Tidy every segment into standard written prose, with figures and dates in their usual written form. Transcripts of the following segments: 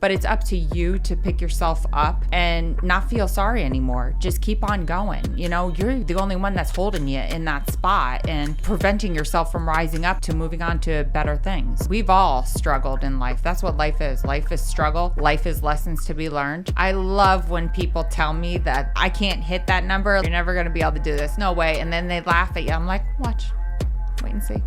But it's up to you to pick yourself up and not feel sorry anymore. Just keep on going. You know, you're the only one that's holding you in that spot and preventing yourself from rising up to moving on to better things. We've all struggled in life. That's what life is. Life is struggle. Life is lessons to be learned. I love when people tell me that I can't hit that number. You're never going to be able to do this. No way. And then they laugh at you. I'm like, watch. Wait and see.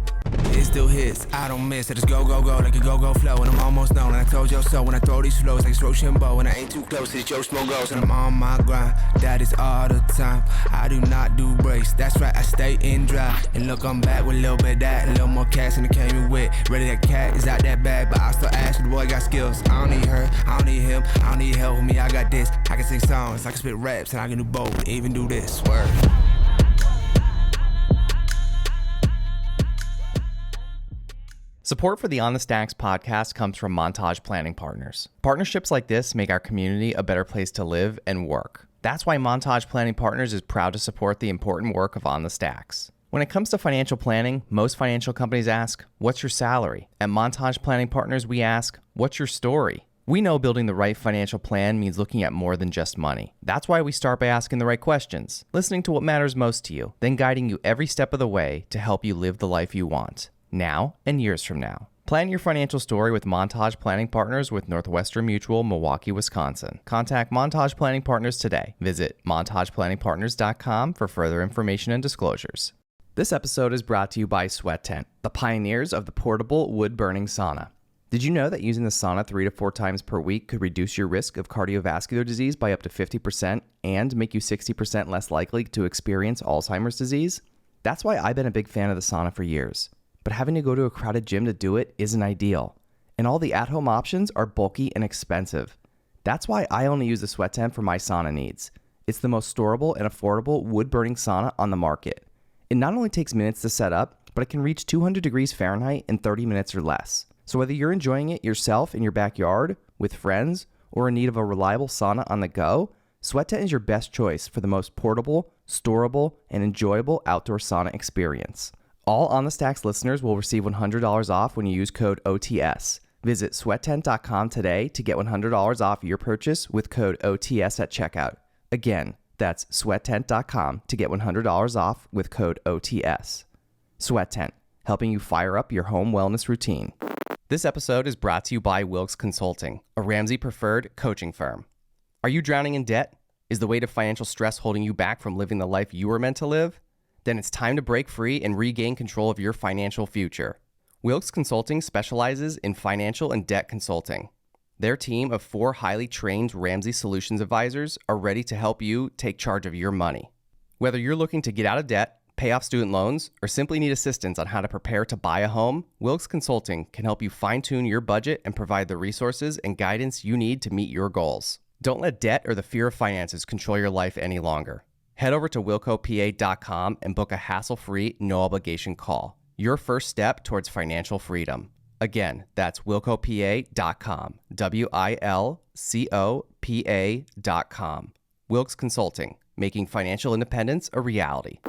It still hits, I don't miss. I just go, go, go like a go-go flow. And I'm almost done, and I told you so. When I throw these flows like it's Rochambeau, and I ain't too close to the Joe Smo goes. And I'm on my grind, that is all the time. I do not do breaks, that's right, I stay in dry. And look, I'm back with a little bit of that, and a little more cash than it came in with. Ready, that cat is out that bag, but I still ask you, the boy got skills. I don't need her, I don't need him, I don't need help with me, I got this. I can sing songs, I can spit raps, and I can do both, even do this, word. Support for the On the Stacks podcast comes from Montage Planning Partners. Partnerships like this make our community a better place to live and work. That's why Montage Planning Partners is proud to support the important work of On the Stacks. When it comes to financial planning, most financial companies ask, what's your salary? At Montage Planning Partners, we ask, what's your story? We know building the right financial plan means looking at more than just money. That's why we start by asking the right questions, listening to what matters most to you, then guiding you every step of the way to help you live the life you want. Now and years from now. Plan your financial story with Montage Planning Partners with Northwestern Mutual, Milwaukee, Wisconsin. Contact Montage Planning Partners today. Visit montageplanningpartners.com for further information and disclosures. This episode is brought to you by Sweat Tent, the pioneers of the portable wood-burning sauna. Did you know that using the sauna 3 to 4 times per week could reduce your risk of cardiovascular disease by up to 50% and make you 60% less likely to experience Alzheimer's disease? That's why I've been a big fan of the sauna for years. But having to go to a crowded gym to do it isn't ideal. And all the at-home options are bulky and expensive. That's why I only use the Sweat Tent for my sauna needs. It's the most storable and affordable wood-burning sauna on the market. It not only takes minutes to set up, but it can reach 200 degrees Fahrenheit in 30 minutes or less. So whether you're enjoying it yourself in your backyard, with friends, or in need of a reliable sauna on the go, Sweat Tent is your best choice for the most portable, storable, and enjoyable outdoor sauna experience. All On the Stacks listeners will receive $100 off when you use code OTS. Visit sweattent.com today to get $100 off your purchase with code OTS at checkout. Again, that's sweattent.com to get $100 off with code OTS. Sweat Tent, helping you fire up your home wellness routine. This episode is brought to you by Wilkes Consulting, a Ramsey preferred coaching firm. Are you drowning in debt? Is the weight of financial stress holding you back from living the life you were meant to live? Then it's time to break free and regain control of your financial future. Wilkes Consulting specializes in financial and debt consulting. Their team of 4 highly trained Ramsey Solutions advisors are ready to help you take charge of your money. Whether you're looking to get out of debt, pay off student loans, or simply need assistance on how to prepare to buy a home, Wilkes Consulting can help you fine-tune your budget and provide the resources and guidance you need to meet your goals. Don't let debt or the fear of finances control your life any longer. Head over to wilkopa.com and book a hassle-free, no-obligation call. Your first step towards financial freedom. Again, that's wilkopa.com, WILCOPA.com. Wilkes Consulting, making financial independence a reality.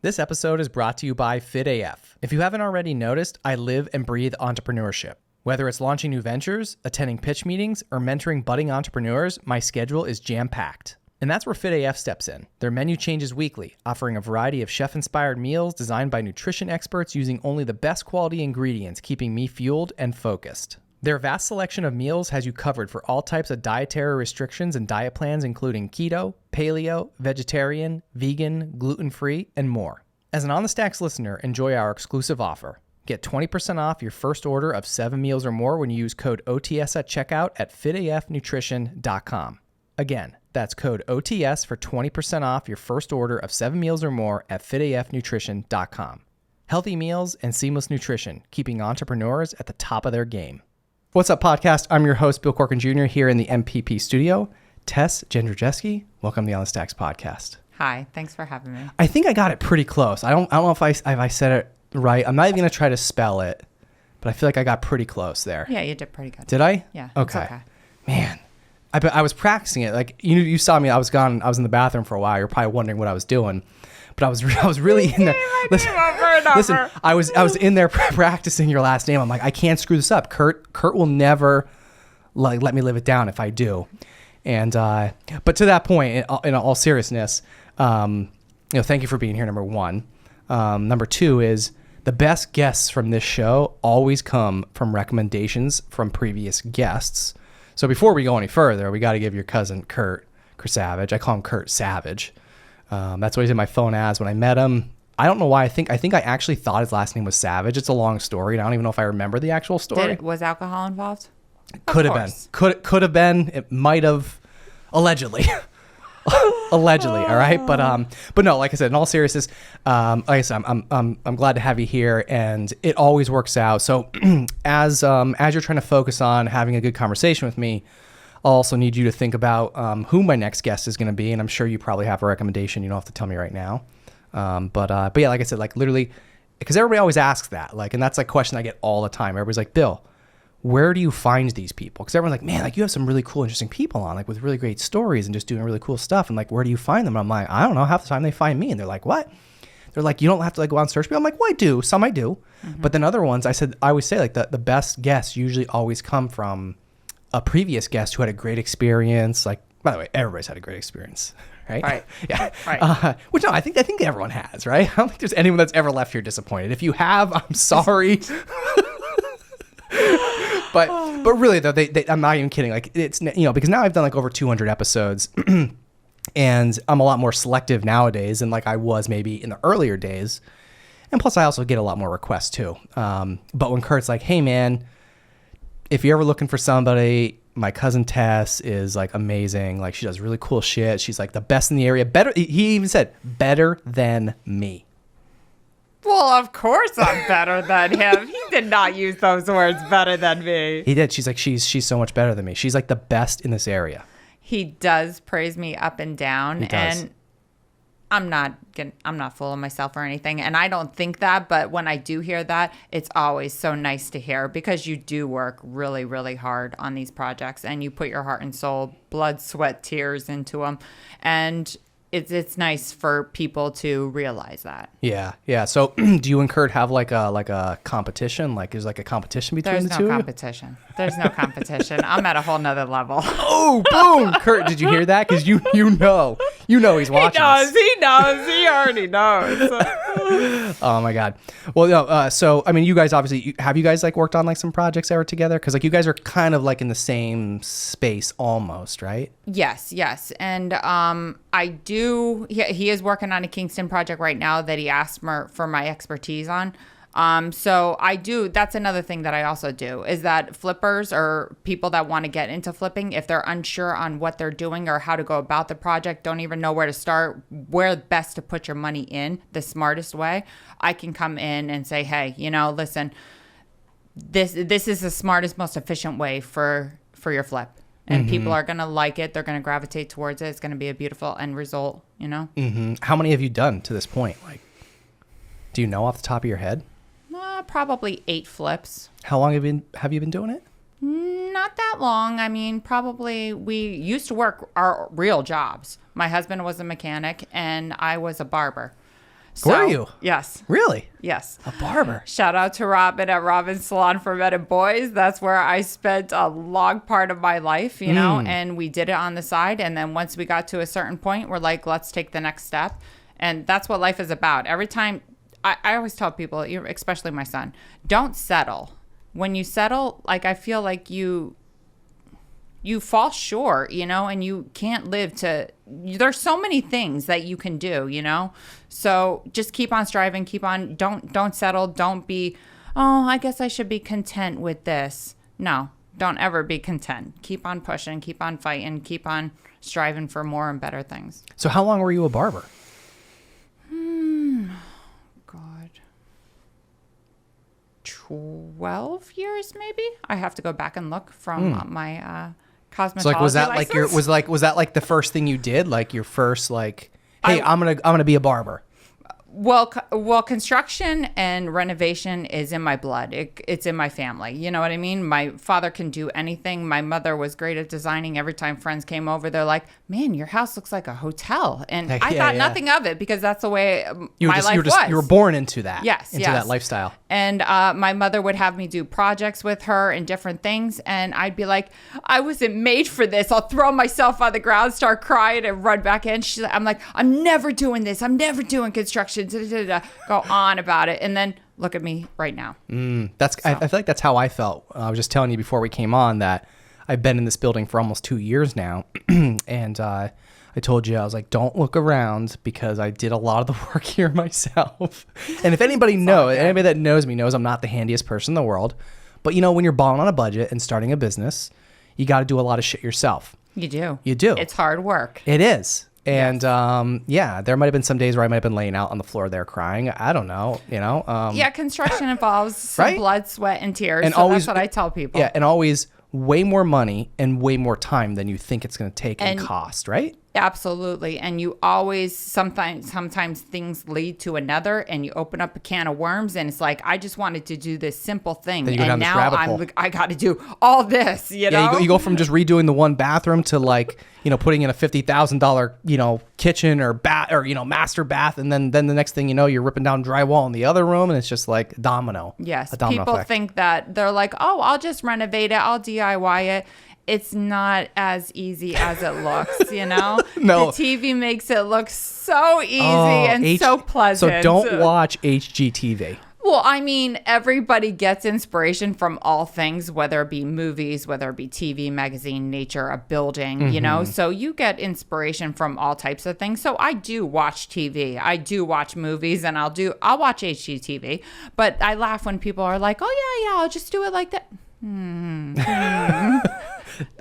This episode is brought to you by FitAF. If you haven't already noticed, I live and breathe entrepreneurship. Whether it's launching new ventures, attending pitch meetings, or mentoring budding entrepreneurs, my schedule is jam-packed. And that's where FitAF steps in. Their menu changes weekly, offering a variety of chef-inspired meals designed by nutrition experts using only the best quality ingredients, keeping me fueled and focused. Their vast selection of meals has you covered for all types of dietary restrictions and diet plans, including keto, paleo, vegetarian, vegan, gluten-free, and more. As an On the Stacks listener, enjoy our exclusive offer. Get 20% off your first order of 7 meals or more when you use code OTS at checkout at fitafnutrition.com. Again, that's code OTS for 20% off your first order of 7 meals or more at fitafnutrition.com. Healthy meals and seamless nutrition, keeping entrepreneurs at the top of their game. What's up, podcast? I'm your host, Bill Corcoran Jr. here in the MPP studio. Tess Jendrzejewski, welcome to the On the Stacks podcast. Hi, thanks for having me. I think I got it pretty close. I don't know if I said it right. I'm not even going to try to spell it, but I feel like I got pretty close there. Yeah, you did pretty good. Did I? Yeah. Okay. Man, I was practicing it. Like you saw me. I was in the bathroom for a while. You're probably wondering what I was doing, but I was really in there. Listen, I was in there practicing your last name. I'm like, I can't screw this up. Kurt will never like let me live it down if I do. And but to that point, in all seriousness, thank you for being here. Number one. Number two is the best guests from this show always come from recommendations from previous guests. So before we go any further, we got to give your cousin Kurt Savage. I call him Kurt Savage. That's what he's in my phone as when I met him. I don't know why. I think I actually thought his last name was Savage. It's a long story, and I don't even know if I remember the actual story. Was alcohol involved? Could have been. Could have been. It might have. Allegedly. Allegedly. All right. But no, like I said, in all seriousness, like I said, I'm glad to have you here, and it always works out. So as you're trying to focus on having a good conversation with me, I'll also need you to think about who my next guest is going to be, and I'm sure you probably have a recommendation. You don't have to tell me right now. But yeah, like I said, like literally, because everybody always asks that, like, and that's like a question I get all the time. Everybody's like, Bill, where do you find these people? Because everyone's like, man, like you have some really cool, interesting people on, like with really great stories and just doing really cool stuff. And like, where do you find them? And I'm like, I don't know. Half the time they find me, and they're like, what? They're like, you don't have to like go out and search me. I'm like, well, I do. Some I do. Mm-hmm. But then other ones, I always say like the best guests usually always come from a previous guest who had a great experience. Like, by the way, everybody's had a great experience. Right. Yeah. Right. Which no, I think everyone has, right? I don't think there's anyone that's ever left here disappointed. If you have, I'm sorry. but really though, I'm not even kidding. Like it's, because now I've done like over 200 episodes, and I'm a lot more selective nowadays than like I was maybe in the earlier days. And plus, I also get a lot more requests too. But when Kurt's like, "Hey man, if you're ever looking for somebody, my cousin Tess is like amazing. Like she does really cool shit. She's like the best in the area. Better." He even said, "Better than me." Well, of course I'm better than him. He did not use those words, better than me. He did. She's like, she's so much better than me. She's like the best in this area. He does praise me up and down. He does. And I'm not full of myself or anything. And I don't think that, but when I do hear that, it's always so nice to hear, because you do work really, really hard on these projects, and you put your heart and soul, blood, sweat, tears into them. And it's nice for people to realize that. Yeah. So do you and Kurt have like a competition? Like is like a competition between the two of you? There's no competition. I'm at a whole nother level. Oh, boom. Kurt, did you hear that? Because you know he's watching us. He knows. He already knows. Oh my God. Well, no, so I mean, you guys obviously, have you guys like worked on like some projects ever together? Because like you guys are kind of like in the same space almost, right? Yes. And I do. He is working on a Kingston project right now that he asked for my expertise on. So I do. That's another thing that I also do, is that flippers or people that want to get into flipping, if they're unsure on what they're doing or how to go about the project, don't even know where to start, where best to put your money in the smartest way, I can come in and say, hey, listen, this is the smartest, most efficient way for your flip. And mm-hmm. people are going to like it. They're going to gravitate towards it. It's going to be a beautiful end result, Mm-hmm. How many have you done to this point? Like, do you know off the top of your head? Probably 8 flips. How long have you been doing it? Not that long. I mean, probably we used to work our real jobs. My husband was a mechanic and I was a barber. So, were you? Yes. Really? Yes. A barber. Shout out to Robin at Robin's Salon for Men and Boys. That's where I spent a long part of my life, and we did it on the side. And then once we got to a certain point, we're like, let's take the next step. And that's what life is about. Every time, I always tell people, especially my son, don't settle. When you settle, like I feel like you fall short, and you can't live to, there's so many things that you can do, so just keep on striving, don't settle. Don't be, I guess I should be content with this. No, don't ever be content. Keep on pushing, keep on fighting, keep on striving for more and better things. So how long were you a barber? God, 12 years maybe. I have to go back and look from my cosmetology. So like was that license. like was that like the first thing you did, like your first like, hey, I'm gonna be a barber? Well, construction and renovation is in my blood. It's in my family. You know what I mean? My father can do anything. My mother was great at designing. Every time friends came over, they're like, "Man, your house looks like a hotel." And I thought nothing of it because that's the way my life was. You were born into that. Yes, into that lifestyle. And my mother would have me do projects with her and different things, and I'd be like, "I wasn't made for this." I'll throw myself on the ground, start crying, and run back in. I'm like, "I'm never doing this. I'm never doing construction." Go on about it, and then look at me right now. I feel like that's how I felt. I was just telling you before we came on that I've been in this building for almost 2 years now, and I told you, I was like, don't look around because I did a lot of the work here myself. And if anybody that knows me knows I'm not the handiest person in the world, but when you're balling on a budget and starting a business, you got to do a lot of shit yourself. You do. It's hard work. It is. And there might have been some days where I might have been laying out on the floor there crying. I don't know, construction involves some right? blood, sweat, and tears. And so always, that's what I tell people. Yeah, and always way more money and way more time than you think it's going to take and cost, right? Absolutely. And you always, sometimes things lead to another, and you open up a can of worms, and it's like, I just wanted to do this simple thing. And now I got to do all this, you know? Yeah, you go from just redoing the one bathroom to putting in a $50,000, kitchen or master bath. And then the next thing you know, you're ripping down drywall in the other room, and it's just like domino. Yes. A domino people effect. think that they're like, oh, I'll just renovate it. I'll DIY it. It's not as easy as it looks, No. The TV makes it look so easy and so pleasant. So don't watch HGTV. Well, I mean, everybody gets inspiration from all things, whether it be movies, whether it be TV, magazine, nature, a building, So you get inspiration from all types of things. So I do watch TV. I do watch movies, and I'll watch HGTV. But I laugh when people are like, oh, yeah, I'll just do it like that.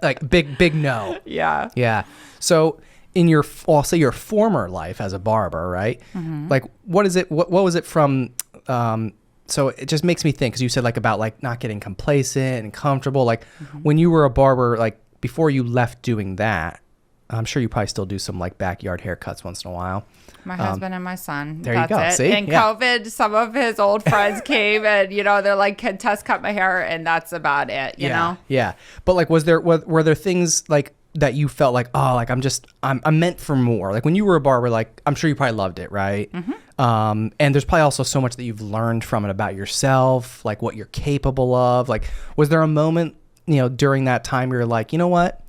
Like big no. Yeah. So in your former life as a barber, right? Mm-hmm. Like what is it? What was it from? So it just makes me think, because you said about not getting complacent and comfortable. Like when you were a barber, like before you left doing that, I'm sure you probably still do some backyard haircuts once in a while. My husband and my son. There That's you go. It. See? In COVID, some of his old friends came, and they're like, "Can Tess cut my hair?" And that's about it. You know. Yeah. But were there things that you felt like, oh, I'm meant for more? Like when you were a barber, I'm sure you probably loved it, right? Mm-hmm. And there's probably also so much that you've learned from it about yourself, like what you're capable of. Like, was there a moment, during that time where you're like, you know what?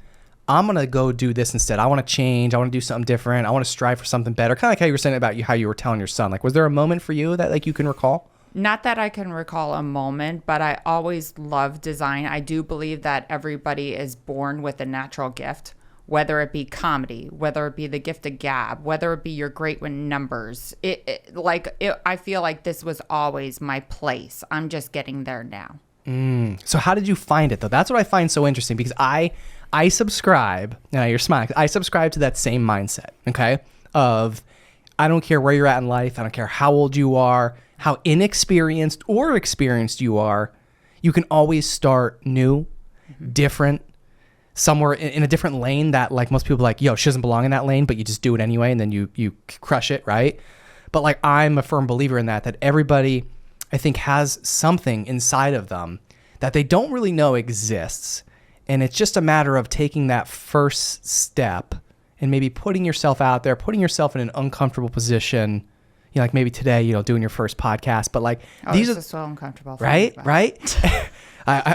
I'm going to go do this instead. I want to change. I want to do something different. I want to strive for something better. Kind of like how you were saying about how you were telling your son. Like, was there a moment for you that you can recall? Not that I can recall a moment, but I always loved design. I do believe that everybody is born with a natural gift, whether it be comedy, whether it be the gift of gab, whether it be you're great with numbers. I feel like this was always my place. I'm just getting there now. So how did you find it, though? That's what I find so interesting, because I subscribe, you're smiling, I subscribe to that same mindset, okay? Of, I don't care where you're at in life. I don't care how old you are, how inexperienced or experienced you are. You can always start new, different, somewhere in a different lane that most people are like, yo, she doesn't belong in that lane, but you just do it anyway, and then you crush it, right? But I'm a firm believer in that everybody, I think, has something inside of them that they don't really know exists. And it's just a matter of taking that first step and maybe putting yourself out there, putting yourself in an uncomfortable position, like maybe today, doing your first podcast. But these are so uncomfortable. Right?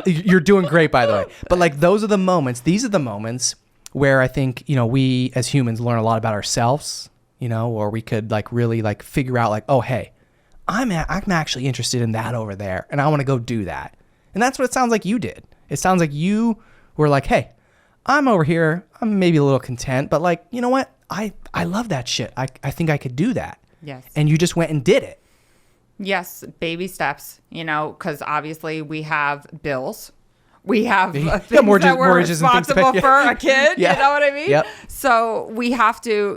You're doing great, by the way. But those are the moments. These are the moments where I think, we as humans learn a lot about ourselves, or we could really figure out oh, hey, I'm actually interested in that over there, and I want to go do that. And that's what it sounds like you did. It sounds like you were like, hey, I'm over here. I'm maybe a little content, but you know what? I love that shit. I think I could do that. Yes. And you just went and did it. Yes, baby steps, because obviously we have bills. We have things that we're responsible for a kid, you know what I mean? Yep. So we have to,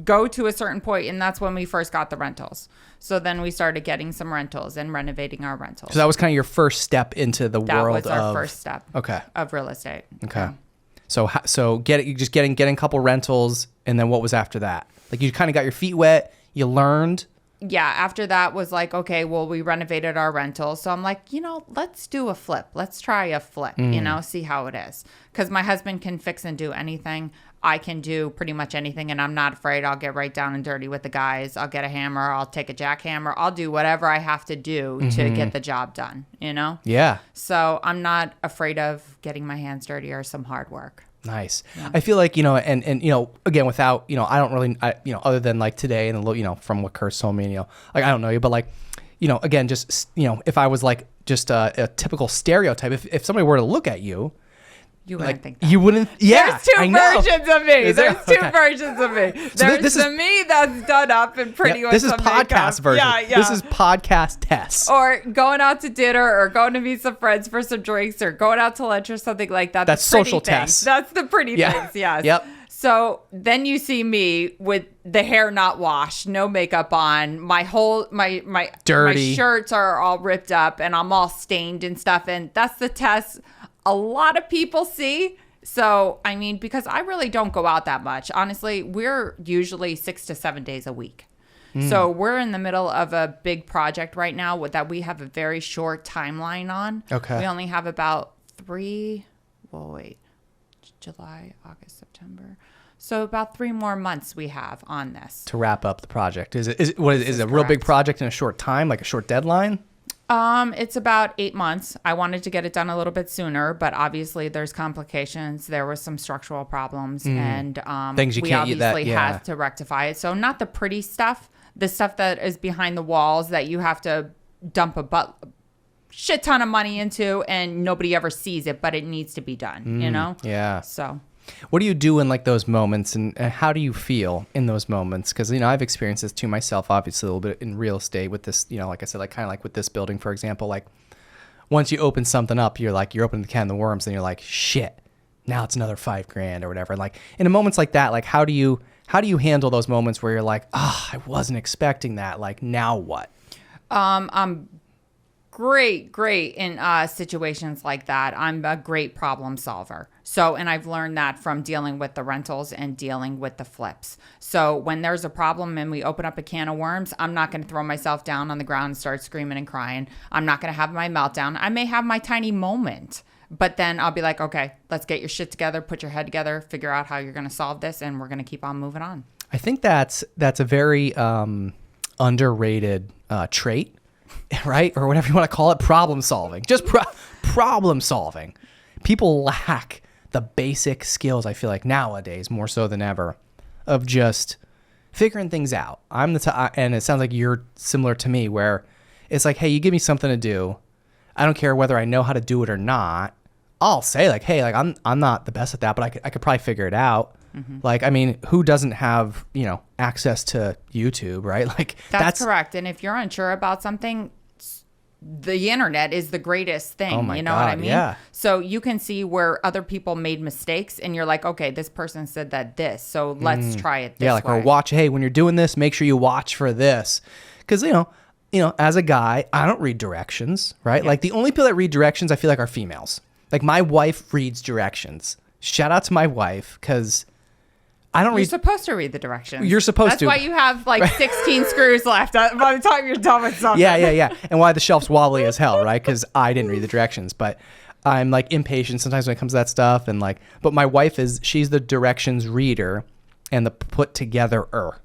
go to a certain point, and that's when we first got the rentals. So then we started getting some rentals and renovating our rentals. So that was kind of your first step into the world of... That was our first step of real estate. Okay. Yeah. So getting a couple rentals, and then what was after that? You kind of got your feet wet, you learned, after that was like, okay, well, we renovated our rental. So I'm like, let's do a flip. Let's try a flip, see how it is. Because my husband can fix and do anything. I can do pretty much anything, and I'm not afraid. I'll get right down and dirty with the guys. I'll get a hammer. I'll take a jackhammer. I'll do whatever I have to do to get the job done, Yeah. So I'm not afraid of getting my hands dirty or some hard work. Nice. Yeah. I feel like, and again, without, I don't really, other than like today and, from what Kurt told me, like, I don't know you, but like, again, just, if I was like just a typical stereotype, if somebody were to look at you, you wouldn't think that. You wouldn't. Yeah. There's two versions of me. There's two versions of me. There's this is me that's done up and pretty with This is some podcast makeup. version. Yeah. This is podcast Tess. Or going out to dinner or going to meet some friends for some drinks or going out to lunch or something like that. That's social Tess. That's the pretty things, yes. Yep. So then you see me with the hair not washed, no makeup on, my dirty. My shirts are all ripped up and I'm all stained and stuff. And that's the Tess a lot of people see. So, I mean, because I really don't go out that much. Honestly, we're usually 6 to 7 days a week. So we're in the middle of a big project right now that we have a very short timeline on. Okay. We only have about July, August, September. So about 3 more months we have on this. To wrap up the project. Is it a real big project in a short time, like a short deadline? It's about 8 months. I wanted to get it done a little bit sooner, but obviously there's complications. There was some structural problems and things we obviously had to rectify it. So not the pretty stuff, the stuff that is behind the walls that you have to dump a shit ton of money into and nobody ever sees it, but it needs to be done, Yeah. So what do you do in like those moments and how do you feel in those moments? Because, I've experienced this to myself, obviously a little bit in real estate with this, like I said, like kind of like with this building, for example, like once you open something up, you're opening the can of worms and you're like, shit, now it's another $5,000 or whatever. Like in moments like that, like how do you handle those moments where you're like, I wasn't expecting that. Like now what? I'm great in situations like that. I'm a great problem solver. So, and I've learned that from dealing with the rentals and dealing with the flips. So when there's a problem and we open up a can of worms, I'm not going to throw myself down on the ground and start screaming and crying. I'm not going to have my meltdown. I may have my tiny moment, but then I'll be like, okay, let's get your shit together, put your head together, figure out how you're going to solve this, and we're going to keep on moving on. I think that's a very underrated trait, right? Or whatever you want to call it, problem solving. Just problem solving. People lack the basic skills, I feel like nowadays, more so than ever, of just figuring things out. And it sounds like you're similar to me, where it's like, hey, you give me something to do. I don't care whether I know how to do it or not. I'll say like, hey, like I'm not the best at that, but I could probably figure it out. Mm-hmm. Like, I mean, who doesn't have, access to YouTube, right? Like that's correct. And if you're unsure about something, the internet is the greatest thing. Oh my you know God, what I mean? Yeah. So you can see where other people made mistakes and you're like, okay, this person said this. So let's try it this way. Or watch, hey, when you're doing this, make sure you watch for this. Because, as a guy, I don't read directions, right? Yeah. Like the only people that read directions, I feel like, are females. Like my wife reads directions. Shout out to my wife, because You're supposed to read the directions. You're supposed to. That's why you have like 16 screws left by the time you're done with something. Yeah. And why the shelf's wobbly as hell, right? Because I didn't read the directions. But I'm like impatient sometimes when it comes to that stuff. And like, but my wife she's the directions reader and the put together-er.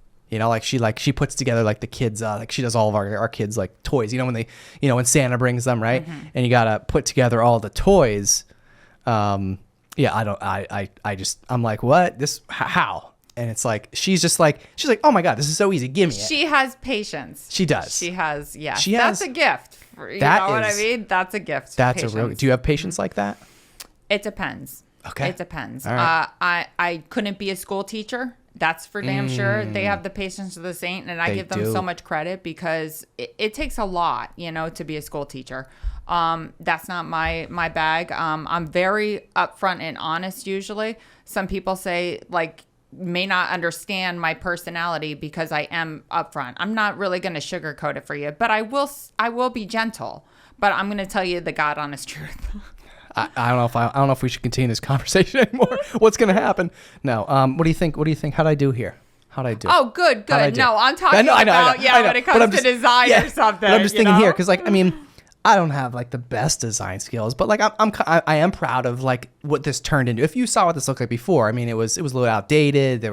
She puts together like the kids, like she does all of our kids like toys. When they, when Santa brings them, right? Mm-hmm. And you gotta put together all the toys. I'm like, what? How? And it's like, she's like, oh my God, this is so easy. Give me it. She has patience. She does. She has, yeah. That's a gift. You know what I mean? That's a gift. That's patience. Do you have patience like that? It depends. Okay. It depends. All right. I couldn't be a school teacher. That's for damn sure. They have the patience of the saint, and I give them so much credit because it takes a lot, to be a school teacher. That's not my bag. I'm very upfront and honest usually. Some people say may not understand my personality because I am upfront. I'm not really going to sugarcoat it for you, but I will be gentle, but I'm going to tell you the God honest truth. I don't know if we should continue this conversation anymore. What's going to happen? No. What do you think? How'd I do here? How'd I do? Oh, good. How'd I do? No, I'm talking I know. about when it comes to design or something. But I'm just thinking here because, like, I mean, I don't have like the best design skills, but like I am proud of like what this turned into. If you saw what this looked like before, I mean, it was a little outdated.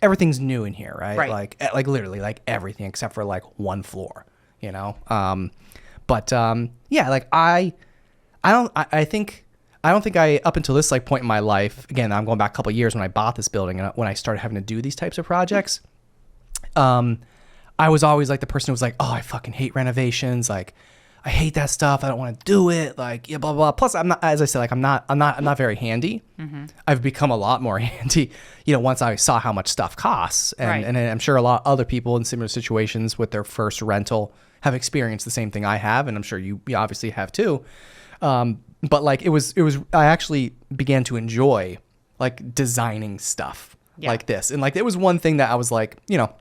Everything's new in here, right? Right. Like literally like everything except for like one floor, you know. Yeah, like I don't think I up until this like point in my life. Again, I'm going back a couple of years when I bought this building and when I started having to do these types of projects. I was always like the person who was like, oh, I fucking hate renovations, like. I hate that stuff. I don't want to do it. Like, yeah, blah, blah, blah. Plus, I'm not, as I said, like, I'm not very handy. Mm-hmm. I've become a lot more handy, you know, once I saw how much stuff costs. And I'm sure a lot of other people in similar situations with their first rental have experienced the same thing I have. And I'm sure you obviously have too. But like, I actually began to enjoy like designing stuff like this. And like, it was one thing that I was like, you know,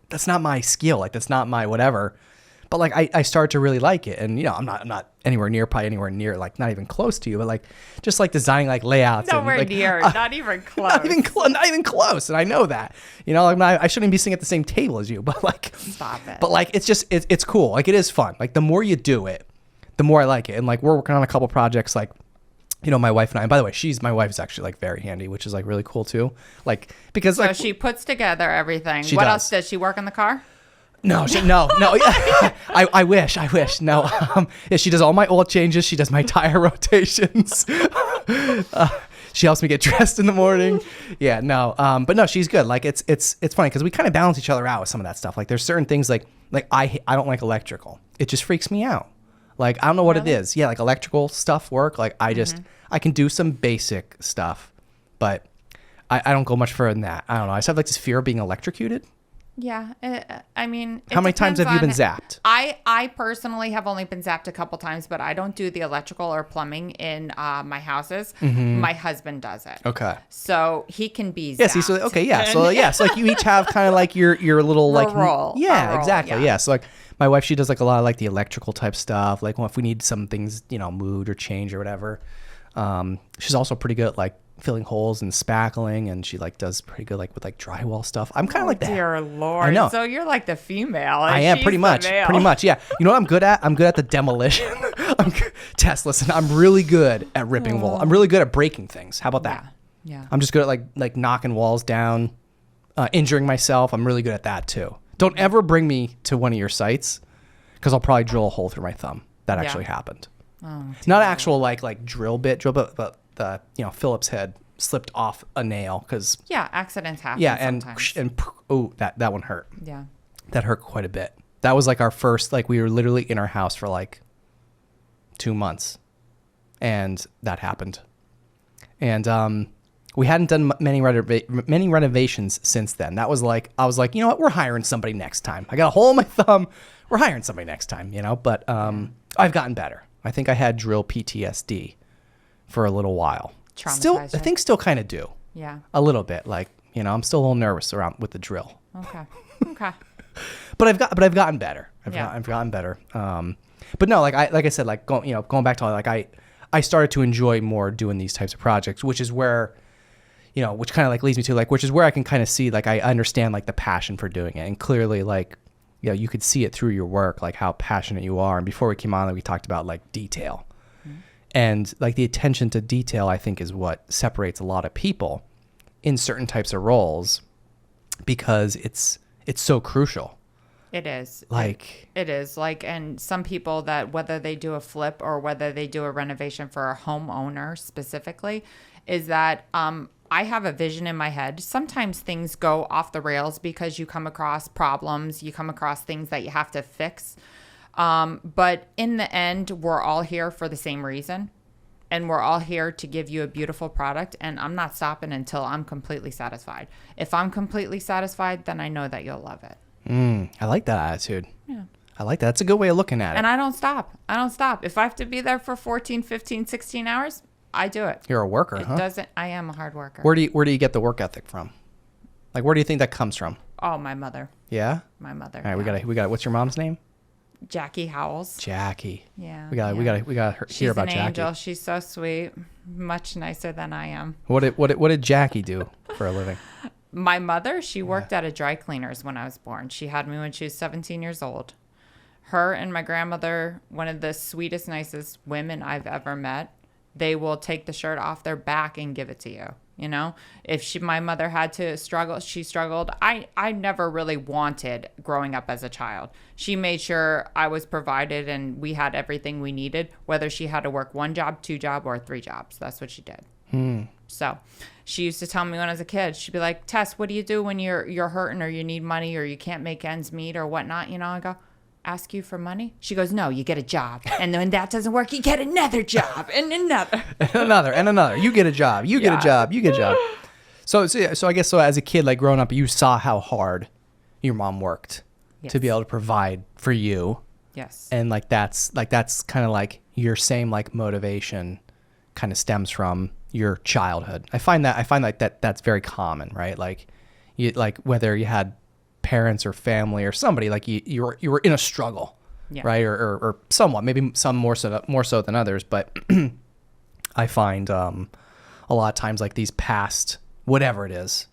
that's not my skill. Like, that's not my whatever. But like, I started to really like it. And, you know, I'm not probably anywhere near, like, not even close to you, but like, just like designing like layouts. Nowhere and, like, near, not even close. Not even close. And I know that, you know, I shouldn't be sitting at the same table as you, but like, stop it. But like, it's cool. Like, it is fun. Like, the more you do it, the more I like it. And like, we're working on a couple projects, like, you know, my wife and I, and by the way, my wife is actually like very handy, which is like really cool too. Like, because like. So she puts together everything. She what does. Else does she work on the car? No. Yeah. I wish. No. Yeah, she does all my oil changes. She does my tire rotations. She helps me get dressed in the morning. Yeah, no. But no, she's good. Like, it's funny because we kind of balance each other out with some of that stuff. Like, there's certain things like I don't like electrical. It just freaks me out. Like, I don't know what it is. Yeah, like electrical stuff work. Like, I can do some basic stuff, but I don't go much further than that. I don't know. I just have like this fear of being electrocuted. Yeah, I mean, how many times have you been zapped? I personally have only been zapped a couple times, but I don't do the electrical or plumbing in my houses. Mm-hmm. My husband does it. Okay. So he can be zapped. Yeah, see, so okay, yeah. So yeah, so like you each have kind of like your little like role. Yeah, exactly. Yeah. So like my wife, she does like a lot of like the electrical type stuff. Like, well, if we need some things, you know, moved or changed or whatever. She's also pretty good at like filling holes and spackling, and she like does pretty good like with like drywall stuff. I'm kind of like that. Dear Lord. I know. So you're like the female. I am pretty much. Yeah. You know what I'm good at? I'm good at the demolition. Tess, listen, I'm really good at ripping wool. I'm really good at breaking things. How about that? Yeah. I'm just good at like knocking walls down, injuring myself. I'm really good at that too. Don't ever bring me to one of your sites because I'll probably drill a hole through my thumb. That actually happened. Oh, not actual like drill bit, but the Phillips head slipped off a nail because accidents happen. Yeah, sometimes. and oh, that one hurt. Yeah, that hurt quite a bit. That was like our first, like we were literally in our house for like 2 months, and that happened. And we hadn't done many renovations since then. That was like, I was like, you know what, we're hiring somebody next time. I got a hole in my thumb. We're hiring somebody next time, you know. But I've gotten better. I think I had drill PTSD for a little while. Still, I think still kind of do. Yeah. A little bit, like, you know, I'm still a little nervous around with the drill. Okay. But I've gotten better. I've gotten better. But no, like I said, like going back to like I started to enjoy more doing these types of projects, which is where, you know, which kind of like leads me to like, which is where I can kind of see, like, I understand like the passion for doing it, and clearly, like, you know, you could see it through your work, like how passionate you are. And before we came on, like, we talked about like detail. And like the attention to detail, I think, is what separates a lot of people in certain types of roles, because it's so crucial. It is. Like, it is like, and some people that whether they do a flip or whether they do a renovation for a homeowner specifically, is that I have a vision in my head. Sometimes things go off the rails because you come across problems, you come across things that you have to fix. But in the end, we're all here for the same reason, and we're all here to give you a beautiful product. And I'm not stopping until I'm completely satisfied. If I'm completely satisfied, then I know that you'll love it. I like that attitude. Yeah. I like that. That's a good way of looking at it. And I don't stop. If I have to be there for 14, 15, 16 hours, I do it. You're a worker, huh? I am a hard worker. Where do you get the work ethic from? Like, where do you think that comes from? Oh, my mother. Yeah? My mother. All right, we got what's your mom's name? Jackie Howells. Jackie. Yeah. We got to hear about Jackie. She's an angel. She's so sweet. Much nicer than I am. What did Jackie do for a living? My mother, she worked at a dry cleaner's when I was born. She had me when she was 17 years old. Her and my grandmother, one of the sweetest, nicest women I've ever met, they will take the shirt off their back and give it to you. You know, if my mother had to struggle, she struggled. I never really wanted growing up as a child. She made sure I was provided and we had everything we needed, whether she had to work 1 job, 2 jobs, or 3 jobs. That's what she did. So she used to tell me when I was a kid, she'd be like, Tess, what do you do when you're hurting or you need money or you can't make ends meet or whatnot? You know, I go, ask you for money? She goes, no, you get a job. And then when that doesn't work, you get another job and another. and another. You get a job. You get a job. You get a job. So I guess as a kid, like growing up, you saw how hard your mom worked to be able to provide for you. Yes. And that's kind of like your same like motivation kind of stems from your childhood. I find that's very common, right? Like whether you had parents or family or somebody, like you were in a struggle, right? Or somewhat, maybe some more so than others. But I find a lot of times like these past, whatever it is,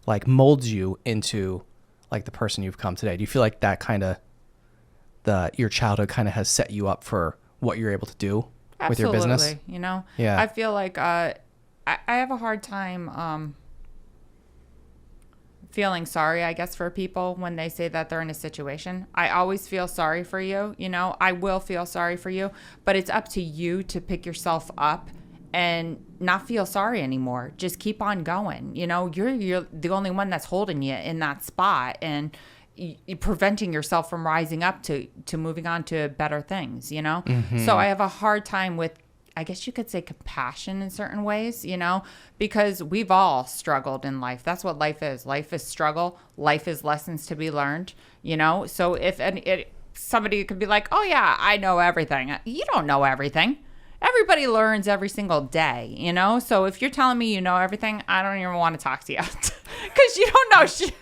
like molds you into like the person you've come today. Do you feel like that kind of your childhood kind of has set you up for what you're able to do with your business? Absolutely. You know, Yeah. I feel like I have a hard time feeling sorry, I guess, for people when they say that they're in a situation. I always feel sorry for you. You know, I will feel sorry for you, but it's up to you to pick yourself up and not feel sorry anymore. Just keep on going. You know, you're the only one that's holding you in that spot and you're preventing yourself from rising up to moving on to better things, you know? So I have a hard time with, I guess you could say, compassion in certain ways, you know, because we've all struggled in life. That's what life is. Life is struggle. Life is lessons to be learned, you know? So if somebody could be like, oh yeah, I know everything. You don't know everything. Everybody learns every single day, you know? So if you're telling me you know everything, I don't even want to talk to you because you don't know shit.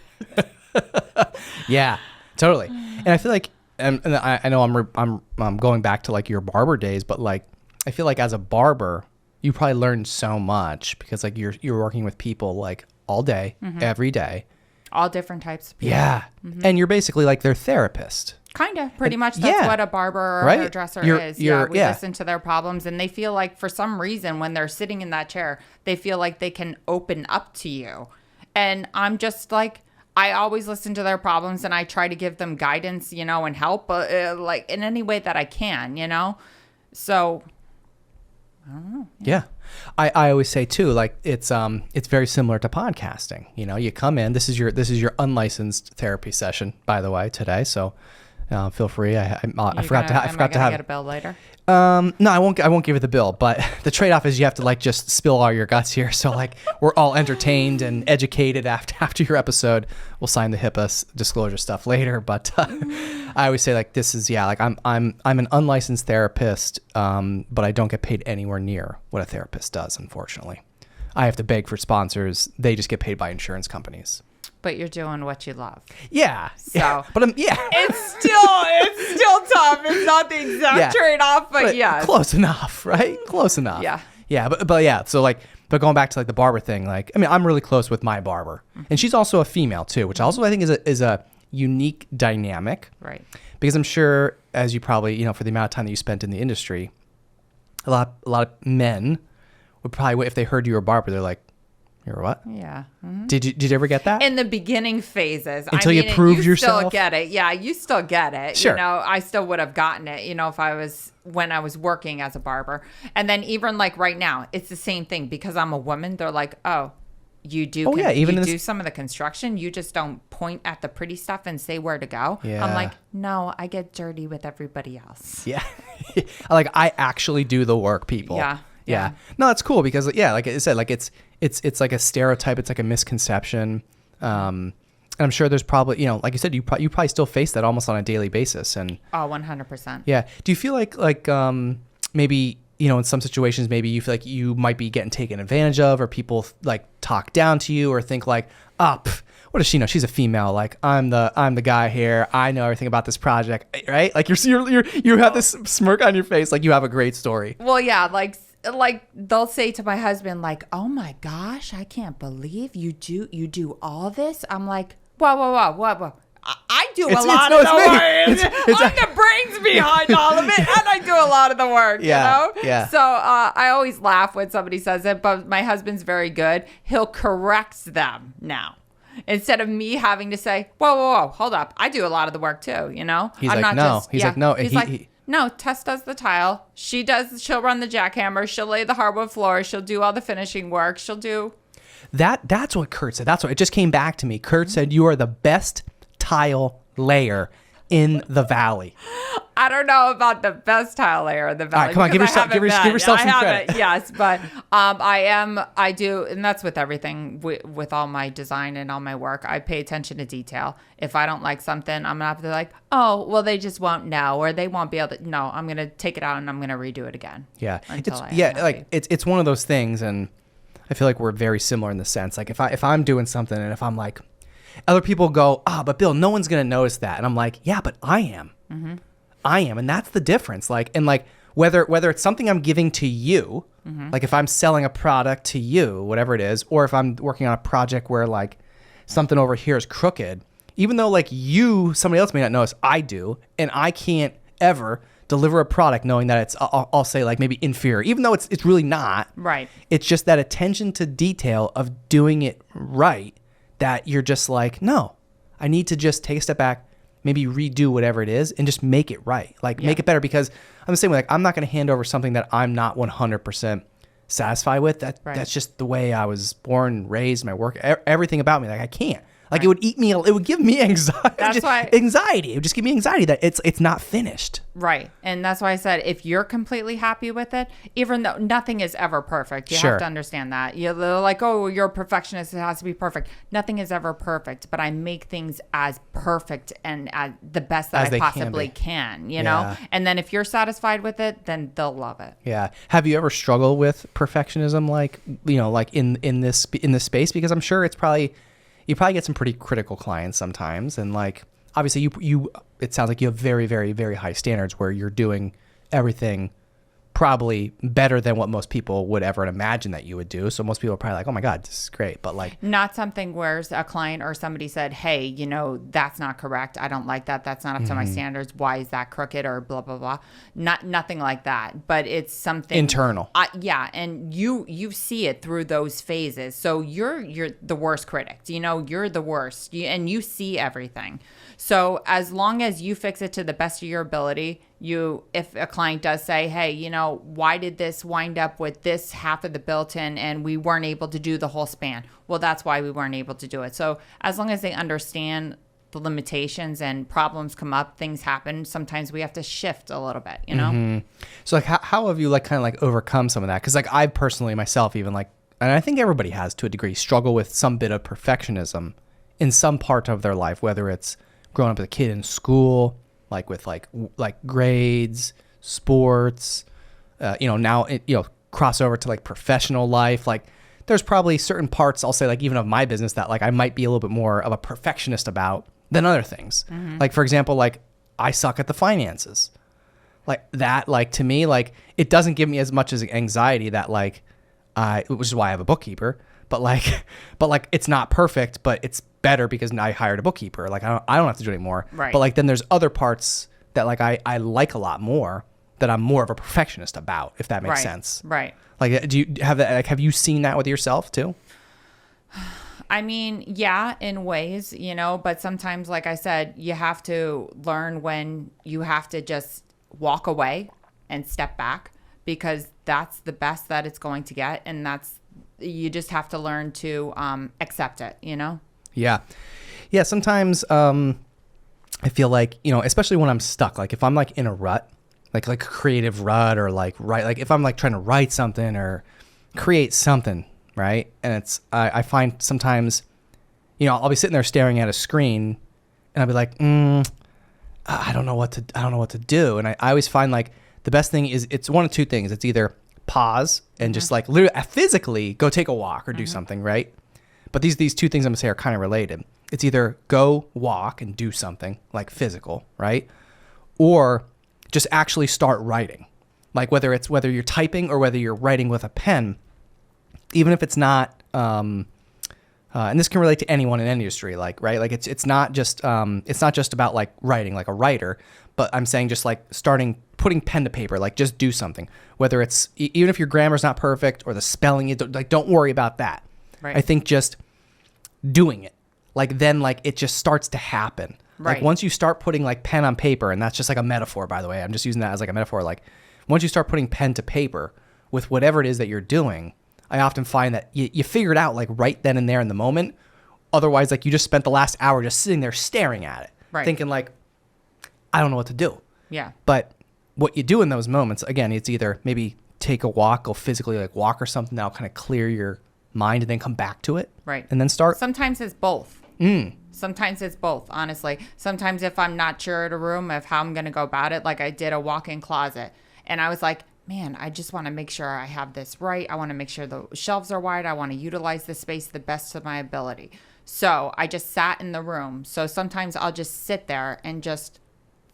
Yeah, totally. And I feel like, and I know I'm going back to like your barber days, but like, I feel like as a barber, you probably learned so much because like you're working with people like all day, every day. All different types of people. Yeah. And you're basically like their therapist. Kind of, pretty much. That's what a barber or a hairdresser is. We listen to their problems and they feel like for some reason when they're sitting in that chair, they feel like they can open up to you. And I'm just like, I always listen to their problems and I try to give them guidance, you know, and help like in any way that I can, you know? So I don't know. Yeah. I always say too, like it's very similar to podcasting. You know, you come in, this is your unlicensed therapy session, by the way, today. So feel free. I forgot to have get a bill later. No, I won't give you the bill, but the trade-off is you have to like just spill all your guts here. So like we're all entertained and educated after your episode. We'll sign the HIPAA disclosure stuff later, but I always say like this is like I'm an unlicensed therapist, but I don't get paid anywhere near what a therapist does, unfortunately. I have to beg for sponsors. They just get paid by insurance companies. But you're doing what you love. Yeah. So, but it's still tough. It's not the exact trade-off, but yeah, close enough, right? Close enough. Yeah. Yeah, but yeah. So like, but going back to like the barber thing, like I mean, I'm really close with my barber, and she's also a female too, which also I think is a unique dynamic, right? Because I'm sure, as you probably for the amount of time that you spent in the industry, a lot of men would probably, if they heard you were a barber, they're like, you're what? Yeah. Mm-hmm. Did you ever get that? In the beginning phases. Until you proved yourself? You still get it. Yeah, you still get it. Sure. You know, I still would have gotten it, when I was working as a barber. And then even like right now, it's the same thing because I'm a woman. They're like, oh, you do do some of the construction. You just don't point at the pretty stuff and say where to go. Yeah. I'm like, no, I get dirty with everybody else. Yeah. Like I actually do the work, people. Yeah. Yeah. No, that's cool because like I said, like it's like a stereotype. It's like a misconception. And I'm sure there's probably, like you said, you probably still face that almost on a daily basis. And 100%. Yeah. Do you feel like maybe, in some situations, maybe you feel like you might be getting taken advantage of, or people like talk down to you or think like, what does she know? She's a female. Like I'm the guy here. I know everything about this project, right? Like you have this smirk on your face, like you have a great story. Well, yeah, like like they'll say to my husband, like, "Oh my gosh, I can't believe you do all this." I'm like, whoa. I do a lot of the work. I'm the brains behind all of it, and I do a lot of the work, you know? Yeah. So I always laugh when somebody says it, but my husband's very good. He'll correct them now. Instead of me having to say, whoa, hold up. I do a lot of the work too, you know? He's like, no. He's like, no. He's like, no, Tess does the tile. She'll run the jackhammer. She'll lay the hardwood floor. She'll do all the finishing work. She'll do. That's what Kurt said. That's what it just came back to me. Kurt said, you are the best tile layer in the valley. I don't know about the best tile layer in the valley. All right, come on, give yourself some credit. Yes, but I do, and that's with everything, with all my design and all my work. I pay attention to detail. If I don't like something, I'm gonna have to be like, oh, well, they just won't know, or they won't be able to. No, I'm gonna take it out and I'm gonna redo it again. Yeah, it's one of those things, and I feel like we're very similar in the sense. Like if I'm doing something and if I'm like, other people go, but Bill, no one's gonna notice that, and I'm like, yeah, but I am. Mm-hmm. I am, and that's the difference. Like, and like whether it's something I'm giving to you, like if I'm selling a product to you, whatever it is, or if I'm working on a project where like something over here is crooked, even though like somebody else may not notice, I do, and I can't ever deliver a product knowing that it's I'll say like maybe inferior, even though it's really not. Right. It's just that attention to detail of doing it right that you're just like, no, I need to just take a step back, maybe redo whatever it is and just make it right. Like make it better, because I'm the same way. Like I'm not going to hand over something that I'm not 100% satisfied with. That's just the way I was born, raised, my work, everything about me. Like I can't. Like it would it would give me anxiety. That's why anxiety. It would just give me anxiety that it's not finished. Right. And that's why I said, if you're completely happy with it, even though nothing is ever perfect, you have to understand that. You're like, oh, you're a perfectionist, it has to be perfect. Nothing is ever perfect, but I make things as perfect and as the best that I possibly can, you know? And then if you're satisfied with it, then they'll love it. Yeah. Have you ever struggled with perfectionism, like, you know, like in this space? Because I'm sure you probably get some pretty critical clients sometimes, and like obviously you it sounds like you have very, very, very high standards where you're doing everything probably better than what most people would ever imagine that you would do. So most people are probably like, oh my God, this is great. But like not something where a client or somebody said, hey, you know, that's not correct. I don't like that. That's not up to my standards. Why is that crooked or blah, blah, blah. Nothing like that. But it's something internal. And you see it through those phases. So you're the worst critic. You know, you're the worst. And you see everything. So as long as you fix it to the best of your ability, if a client does say, hey, you know, why did this wind up with this half of the built-in and we weren't able to do the whole span? Well, that's why we weren't able to do it. So as long as they understand the limitations and problems come up, things happen. Sometimes we have to shift a little bit, you know? Mm-hmm. So like, how have you like kind of like overcome some of that? Because like I personally myself even like, and I think everybody has to a degree, struggle with some bit of perfectionism in some part of their life, whether it's growing up as a kid in school, like with like grades, sports, you know, now, cross over to like professional life. Like there's probably certain parts, I'll say like even of my business that like I might be a little bit more of a perfectionist about than other things. Mm-hmm. Like for example, like I suck at the finances. Like that, like to me, like it doesn't give me as much as anxiety that like, which is why I have a bookkeeper, but like it's not perfect, but it's better because now I hired a bookkeeper. Like I don't have to do it anymore. Right. But like then there's other parts that like I like a lot more that I'm more of a perfectionist about, if that makes sense. Right. Like do you have that? Like have you seen that with yourself too? I mean, yeah, in ways, you know, but sometimes, like I said, you have to learn when you have to just walk away and step back, because that's the best that it's going to get, and you just have to learn to accept it, you know? Yeah. Sometimes I feel like, you know, especially when I'm stuck, like if I'm like in a rut, like a creative rut, or like if I'm like trying to write something or create something, right? And it's I find sometimes, you know, I'll be sitting there staring at a screen and I'll be like, I don't know what to do. And I always find like the best thing is it's one of two things. It's either pause and just like literally physically go take a walk or do something, right? But these two things I'm gonna say are kind of related. It's either go walk and do something like physical, right? Or just actually start writing. Like whether you're typing or whether you're writing with a pen, even if it's not, and this can relate to anyone in any industry, like, right? Like it's not just about like writing like a writer, but I'm saying just like putting pen to paper, like just do something, whether it's, even if your grammar's not perfect or the spelling, don't worry about that. Right. I think just doing it, like then like it just starts to happen. Right. Like once you start putting like pen on paper, and that's just like a metaphor, by the way, I'm just using that as like a metaphor. Like once you start putting pen to paper with whatever it is that you're doing, I often find that you figure it out like right then and there in the moment. Otherwise, like you just spent the last hour just sitting there staring at it, right, thinking like, I don't know what to do. Yeah. But what you do in those moments, again, it's either maybe take a walk, go physically like walk or something that'll kind of clear your mind and then come back to it. Right. And then start. Sometimes it's both. Sometimes it's both, honestly. Sometimes if I'm not sure at a room of how I'm going to go about it, like I did a walk-in closet and I was like, man, I just want to make sure I have this right. I want to make sure the shelves are wide. I want to utilize the space the best of my ability. So I just sat in the room. So sometimes I'll just sit there and just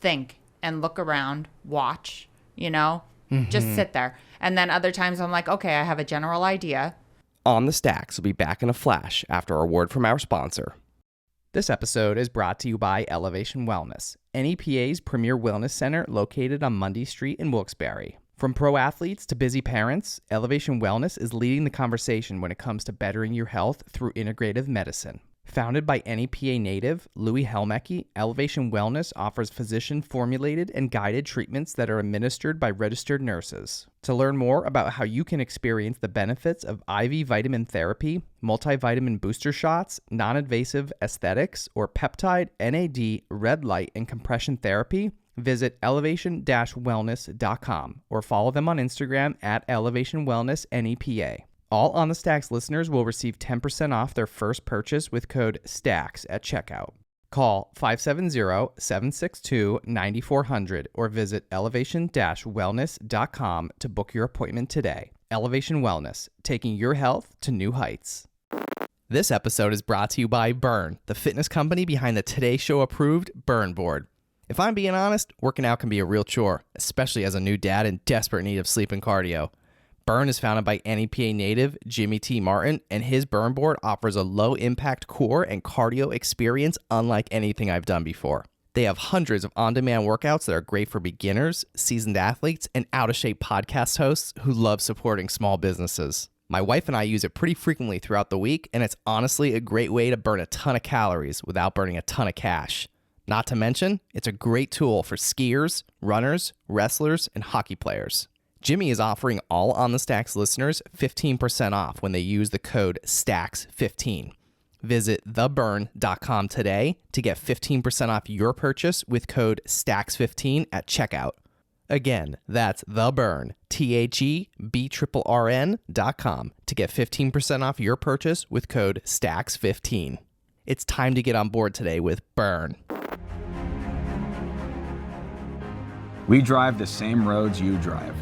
think and look around, watch, just sit there. And then other times I'm like, okay, I have a general idea. On the Stacks will be back in a flash after a word from our sponsor. This episode is brought to you by Elevation Wellness, NEPA's premier wellness center located on Mundy Street in Wilkes-Barre. From pro athletes to busy parents, Elevation Wellness is leading the conversation when it comes to bettering your health through integrative medicine. Founded by NEPA native Louis Helmecke, Elevation Wellness offers physician-formulated and guided treatments that are administered by registered nurses. To learn more about how you can experience the benefits of IV vitamin therapy, multivitamin booster shots, non-invasive aesthetics, or peptide, NAD, red light, and compression therapy, visit elevation-wellness.com or follow them on Instagram at Elevation Wellness NEPA. All On the Stacks listeners will receive 10% off their first purchase with code STACKS at checkout. Call 570-762-9400 or visit elevation-wellness.com to book your appointment today. Elevation Wellness, taking your health to new heights. This episode is brought to you by Burn, the fitness company behind the Today Show approved Burn Board. If I'm being honest, working out can be a real chore, especially as a new dad in desperate need of sleep and cardio. Burn is founded by NEPA native Jimmy T. Martin, and his Burn Board offers a low-impact core and cardio experience unlike anything I've done before. They have hundreds of on-demand workouts that are great for beginners, seasoned athletes, and out-of-shape podcast hosts who love supporting small businesses. My wife and I use it pretty frequently throughout the week, and it's honestly a great way to burn a ton of calories without burning a ton of cash. Not to mention, it's a great tool for skiers, runners, wrestlers, and hockey players. Jimmy is offering all On the Stacks listeners 15% off when they use the code STACKS15. Visit theburn.com today to get 15% off your purchase with code STACKS15 at checkout. Again, that's theburn, THEBRRN.com to get 15% off your purchase with code STACKS15. It's time to get on board today with Burn. We drive the same roads you drive.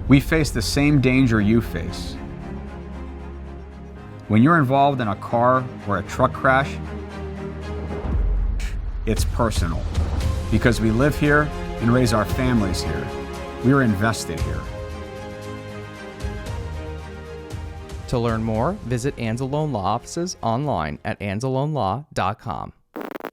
We face the same danger you face. When you're involved in a car or a truck crash, it's personal because we live here and raise our families here. We're invested here. To learn more, visit Anzalone Law offices online at anzalonelaw.com.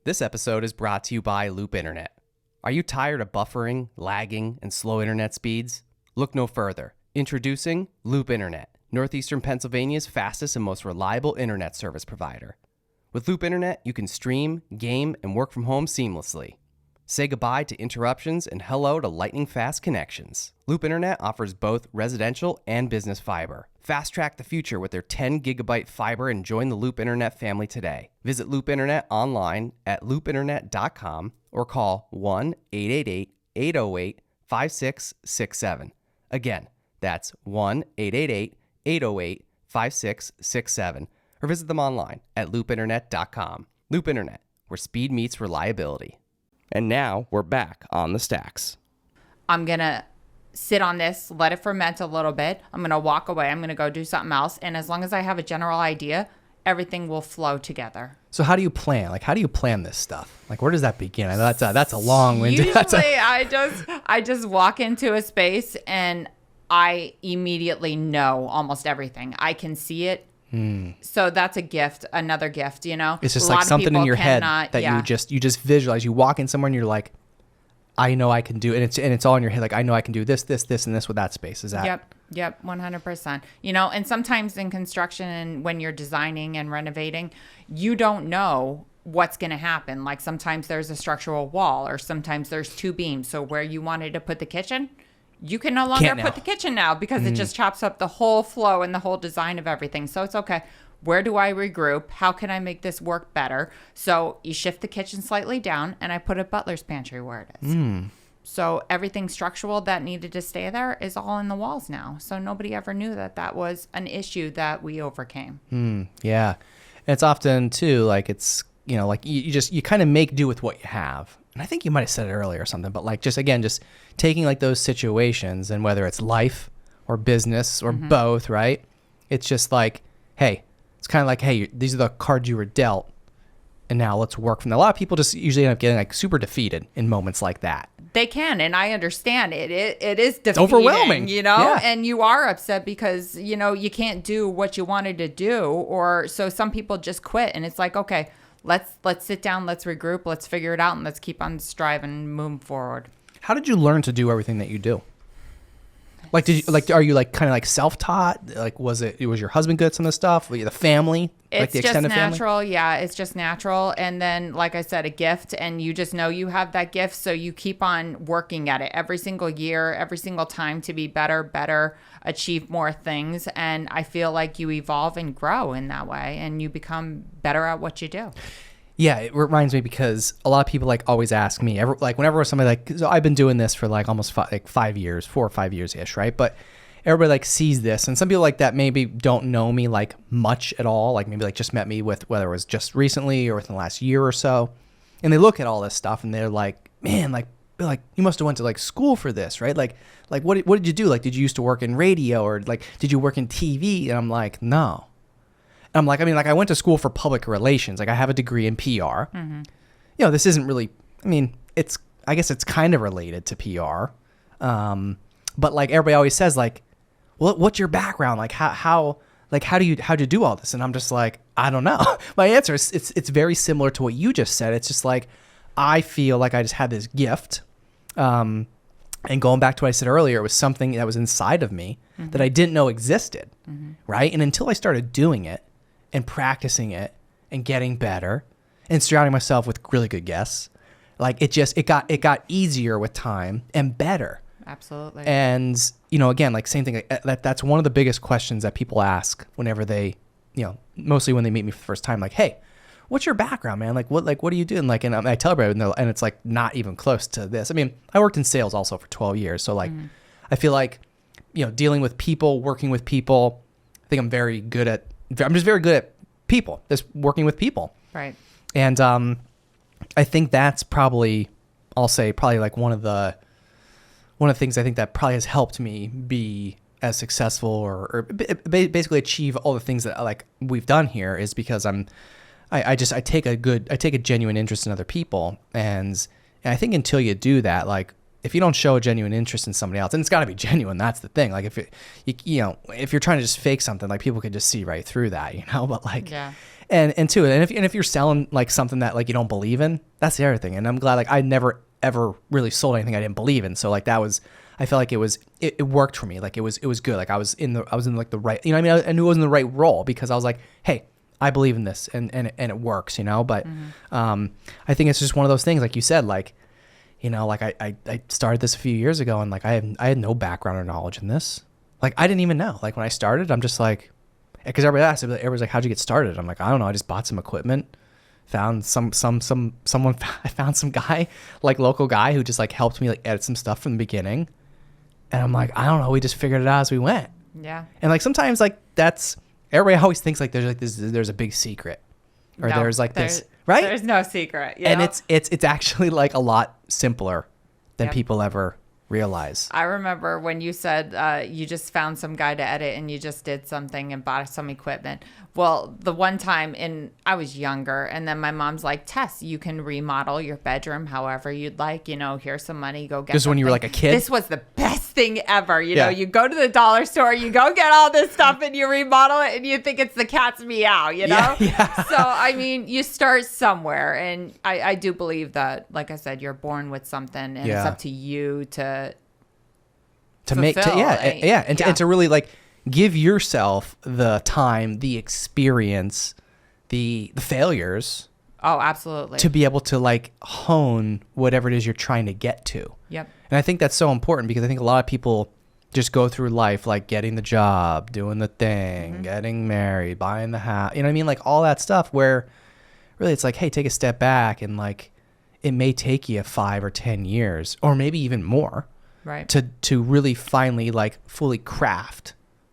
This episode is brought to you by Loop Internet. Are you tired of buffering, lagging, and slow internet speeds? Look no further. Introducing Loop Internet, Northeastern Pennsylvania's fastest and most reliable internet service provider. With Loop Internet, you can stream, game, and work from home seamlessly. Say goodbye to interruptions and hello to lightning-fast connections. Loop Internet offers both residential and business fiber. Fast-track the future with their 10-gigabyte fiber and join the Loop Internet family today. Visit Loop Internet online at loopinternet.com or call 1-888-808-5667. Again, that's 1-888-808-5667. Or visit them online at loopinternet.com. Loop Internet, where speed meets reliability. And now we're back on the Stacks. I'm going to sit on this, let it ferment a little bit. I'm going to walk away. I'm going to go do something else. And as long as I have a general idea, everything will flow together. So how do you plan? Like, how do you plan this stuff? Like, where does that begin? I know that's a long-winded. Usually, I just walk into a space and I immediately know almost everything. I can see it. So that's a gift, another gift, you know? It's just A lot like of something in people your head cannot- that yeah. you just visualize. You walk in somewhere and you're like, I know I can do it. And it's all in your head. Like, I know I can do this, this, this, and this with that space. Is that? Yep, 100%. You know, and sometimes in construction and when you're designing and renovating, you don't know what's going to happen. Like sometimes there's a structural wall or sometimes there's two beams. So where you wanted to put the kitchen, you can no longer put the kitchen now because it just chops up the whole flow and the whole design of everything. So it's okay. Where do I regroup? How can I make this work better? So you shift the kitchen slightly down and I put a butler's pantry where it is. So everything structural that needed to stay there is all in the walls now. So nobody ever knew that that was an issue that we overcame. Yeah. And it's often too, like it's, you know, like you kind of make do with what you have. And I think you might have said it earlier or something, but like just taking like those situations and whether it's life or business or both, right? It's just like, hey, it's kind of like, hey, these are the cards you were dealt. And now let's work from that. A lot of people just usually end up getting like super defeated in moments like that. They can, and I understand it. It is defeating, It's overwhelming, you know, yeah. and you are upset because, you know, you can't do what you wanted to do. Or so some people just quit and it's like, okay, let's sit down, let's regroup, let's figure it out, and let's keep on striving and moving forward. How did you learn to do everything that you do? Like, are you like kind of like self-taught? Like, was your husband good at some of the stuff? The family? Like It's the just extended natural. family? Yeah, it's just natural. And then, like I said, a gift, and you just know you have that gift. So you keep on working at it every single year, every single time to be better, achieve more things. And I feel like you evolve and grow in that way, and you become better at what you do. Yeah, it reminds me because a lot of people like always ask me, whenever somebody like, so I've been doing this for like almost 5 years, 4 or 5 years ish, right? But everybody like sees this, and some people like that maybe don't know me like much at all, like maybe like just met me with whether it was just recently or within the last year or so, and they look at all this stuff and they're like, man, like you must have went to like school for this, right? Like what did you do? Like, did you used to work in radio or like did you work in TV? And I'm like, no. I'm like, I mean, like I went to school for public relations. Like I have a degree in PR. You know, this isn't really, I mean, I guess it's kind of related to PR. But like everybody always says like, well, what's your background? Like how do you do all this? And I'm just like, I don't know. My answer is it's very similar to what you just said. It's just like, I feel like I just had this gift. And going back to what I said earlier, it was something that was inside of me that I didn't know existed. Right. And until I started doing it, and practicing it and getting better and surrounding myself with really good guests, like it got easier with time and better. Absolutely. And, you know, again, like same thing, that's one of the biggest questions that people ask whenever they, you know, mostly when they meet me for the first time, like, hey, what's your background, man? Like what are you doing? Like, and I tell everybody, and it's like not even close to this. I mean, I worked in sales also for 12 years. So like, I feel like, you know, dealing with people, working with people, I think I'm just very good at people, just working with people. Right. And I think that's probably like one of the things I think that probably has helped me be as successful or basically achieve all the things that like we've done here is because I take a genuine interest in other people. And I think until you do that, like if you don't show a genuine interest in somebody else, and it's got to be genuine, that's the thing. Like if you're trying to just fake something, like people could just see right through that, you know. But like, Yeah. and if you're selling like something that like you don't believe in, that's the other thing. And I'm glad like I never ever really sold anything I didn't believe in. So like I felt like it worked for me. Like it was good. Like I was in like the right, you know what I mean? I knew I was in the right role because I was like, hey, I believe in this and it works, you know. But I think it's just one of those things, like you said, like, you know, like I started this a few years ago and like I had no background or knowledge in this. Like I didn't even know. Like when I started, I'm just like, because everybody's like, how'd you get started? I'm like, I don't know. I just bought some equipment, found someone. I found some guy, like local guy, who just like helped me like edit some stuff from the beginning. And I'm like, I don't know. We just figured it out as we went. Yeah. And like sometimes like everybody always thinks like there's a big secret, or No, there's like this, right? There's no secret. And it's actually like a lot simpler than Yep. people ever realize. I remember when you said you just found some guy to edit and you just did something and bought some equipment. Well, the one time I was younger, and then my mom's like, Tess, you can remodel your bedroom however you'd like. Here's some money, go get This is when you were like a kid? This was the best thing ever. You know, you go to the dollar store, you go get all this stuff and you remodel it and you think it's the cat's meow, you know? Yeah. So, I mean, you start somewhere. And I do believe that, like I said, you're born with something and it's up to you to make, and to really like give yourself the time, the experience, the failures. Oh, absolutely. To be able to like hone whatever it is you're trying to get to. Yep. And I think that's so important because I think a lot of people just go through life like getting the job, doing the thing, getting married, buying the house. You know what I mean? Like all that stuff where really it's like, hey, take a step back and like it may take you 5 or 10 years or maybe even more. Right. To really finally like fully craft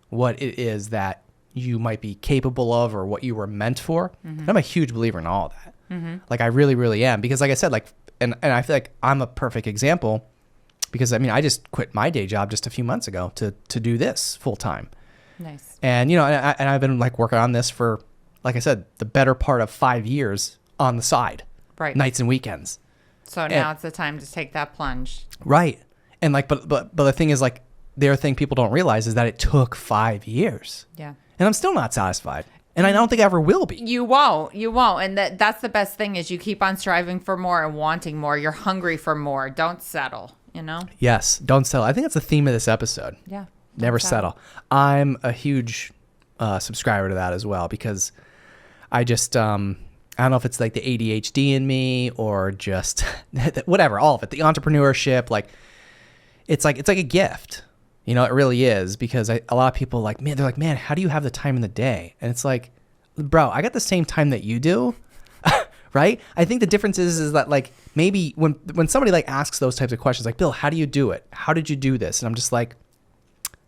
what it is that you might be capable of or what you were meant for. And I'm a huge believer in all that. Like I really, really am because like I said, like, and I feel like I'm a perfect example because I mean, I just quit my day job just a few months ago to do this full time. Nice. And, and I've been like working on this for, like I said, the better part of 5 years on the side. Right. Nights and weekends. So now it's the time to take that plunge. Right. And like, but the thing is like, the other thing people don't realize is that it took 5 years. Yeah. And I'm still not satisfied. And I don't think I ever will be. You won't. And that's the best thing is you keep on striving for more and wanting more. You're hungry for more. Don't settle, Yes. Don't settle. I think that's the theme of this episode. Yeah. Never settle. I'm a huge subscriber to that as well because I just, I don't know if it's like the ADHD in me or just whatever, all of it. The entrepreneurship, like, it's like a gift. It really is because a lot of people like, they're like, man, how do you have the time in the day? And it's like, bro, I got the same time that you do, right? I think the difference is that like maybe when somebody like asks those types of questions, like, Bill, how do you do it? How did you do this? And I'm just like,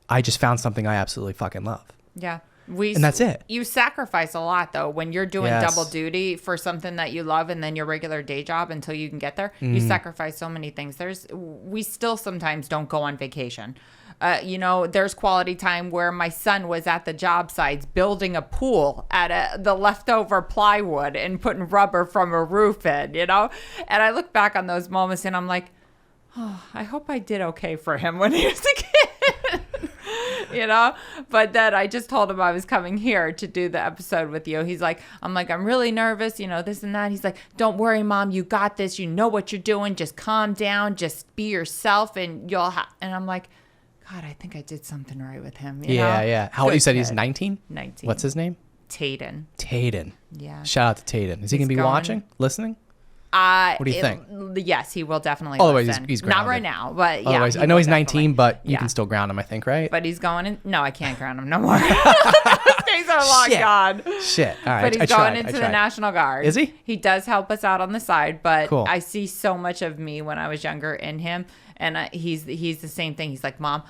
I just found something I absolutely fucking love. Yeah. And that's it. You sacrifice a lot though when you're doing double duty for something that you love and then your regular day job until you can get there. You sacrifice so many things. We still sometimes don't go on vacation. There's quality time where my son was at the job sites building a pool at the leftover plywood and putting rubber from a roof in, And I look back on those moments and I'm like, oh, I hope I did okay for him when he was a kid. But then I just told him I was coming here to do the episode with you. He's like, I'm really nervous, this and that. He's like, don't worry, Mom, you got this. You know what you're doing. Just calm down. Just be yourself and you'll and I'm like, God, I think I did something right with him. Yeah. How old you said he's 19? 19. What's his name? Tayden. Yeah. Shout out to Tayden. Is he going to be watching, listening? What do you think? Yes, he will definitely otherwise listen. He's grounded. Not right now, but yeah. Otherwise, I know he's 19, but you can still ground him, I think, right? But he's going in. No, I can't ground him no more. Those days are long gone. Shit. All right. But he's going into the National Guard. Is he? He does help us out on the side, but cool. I see so much of me when I was younger in him. And he's the same thing. He's like, Mom,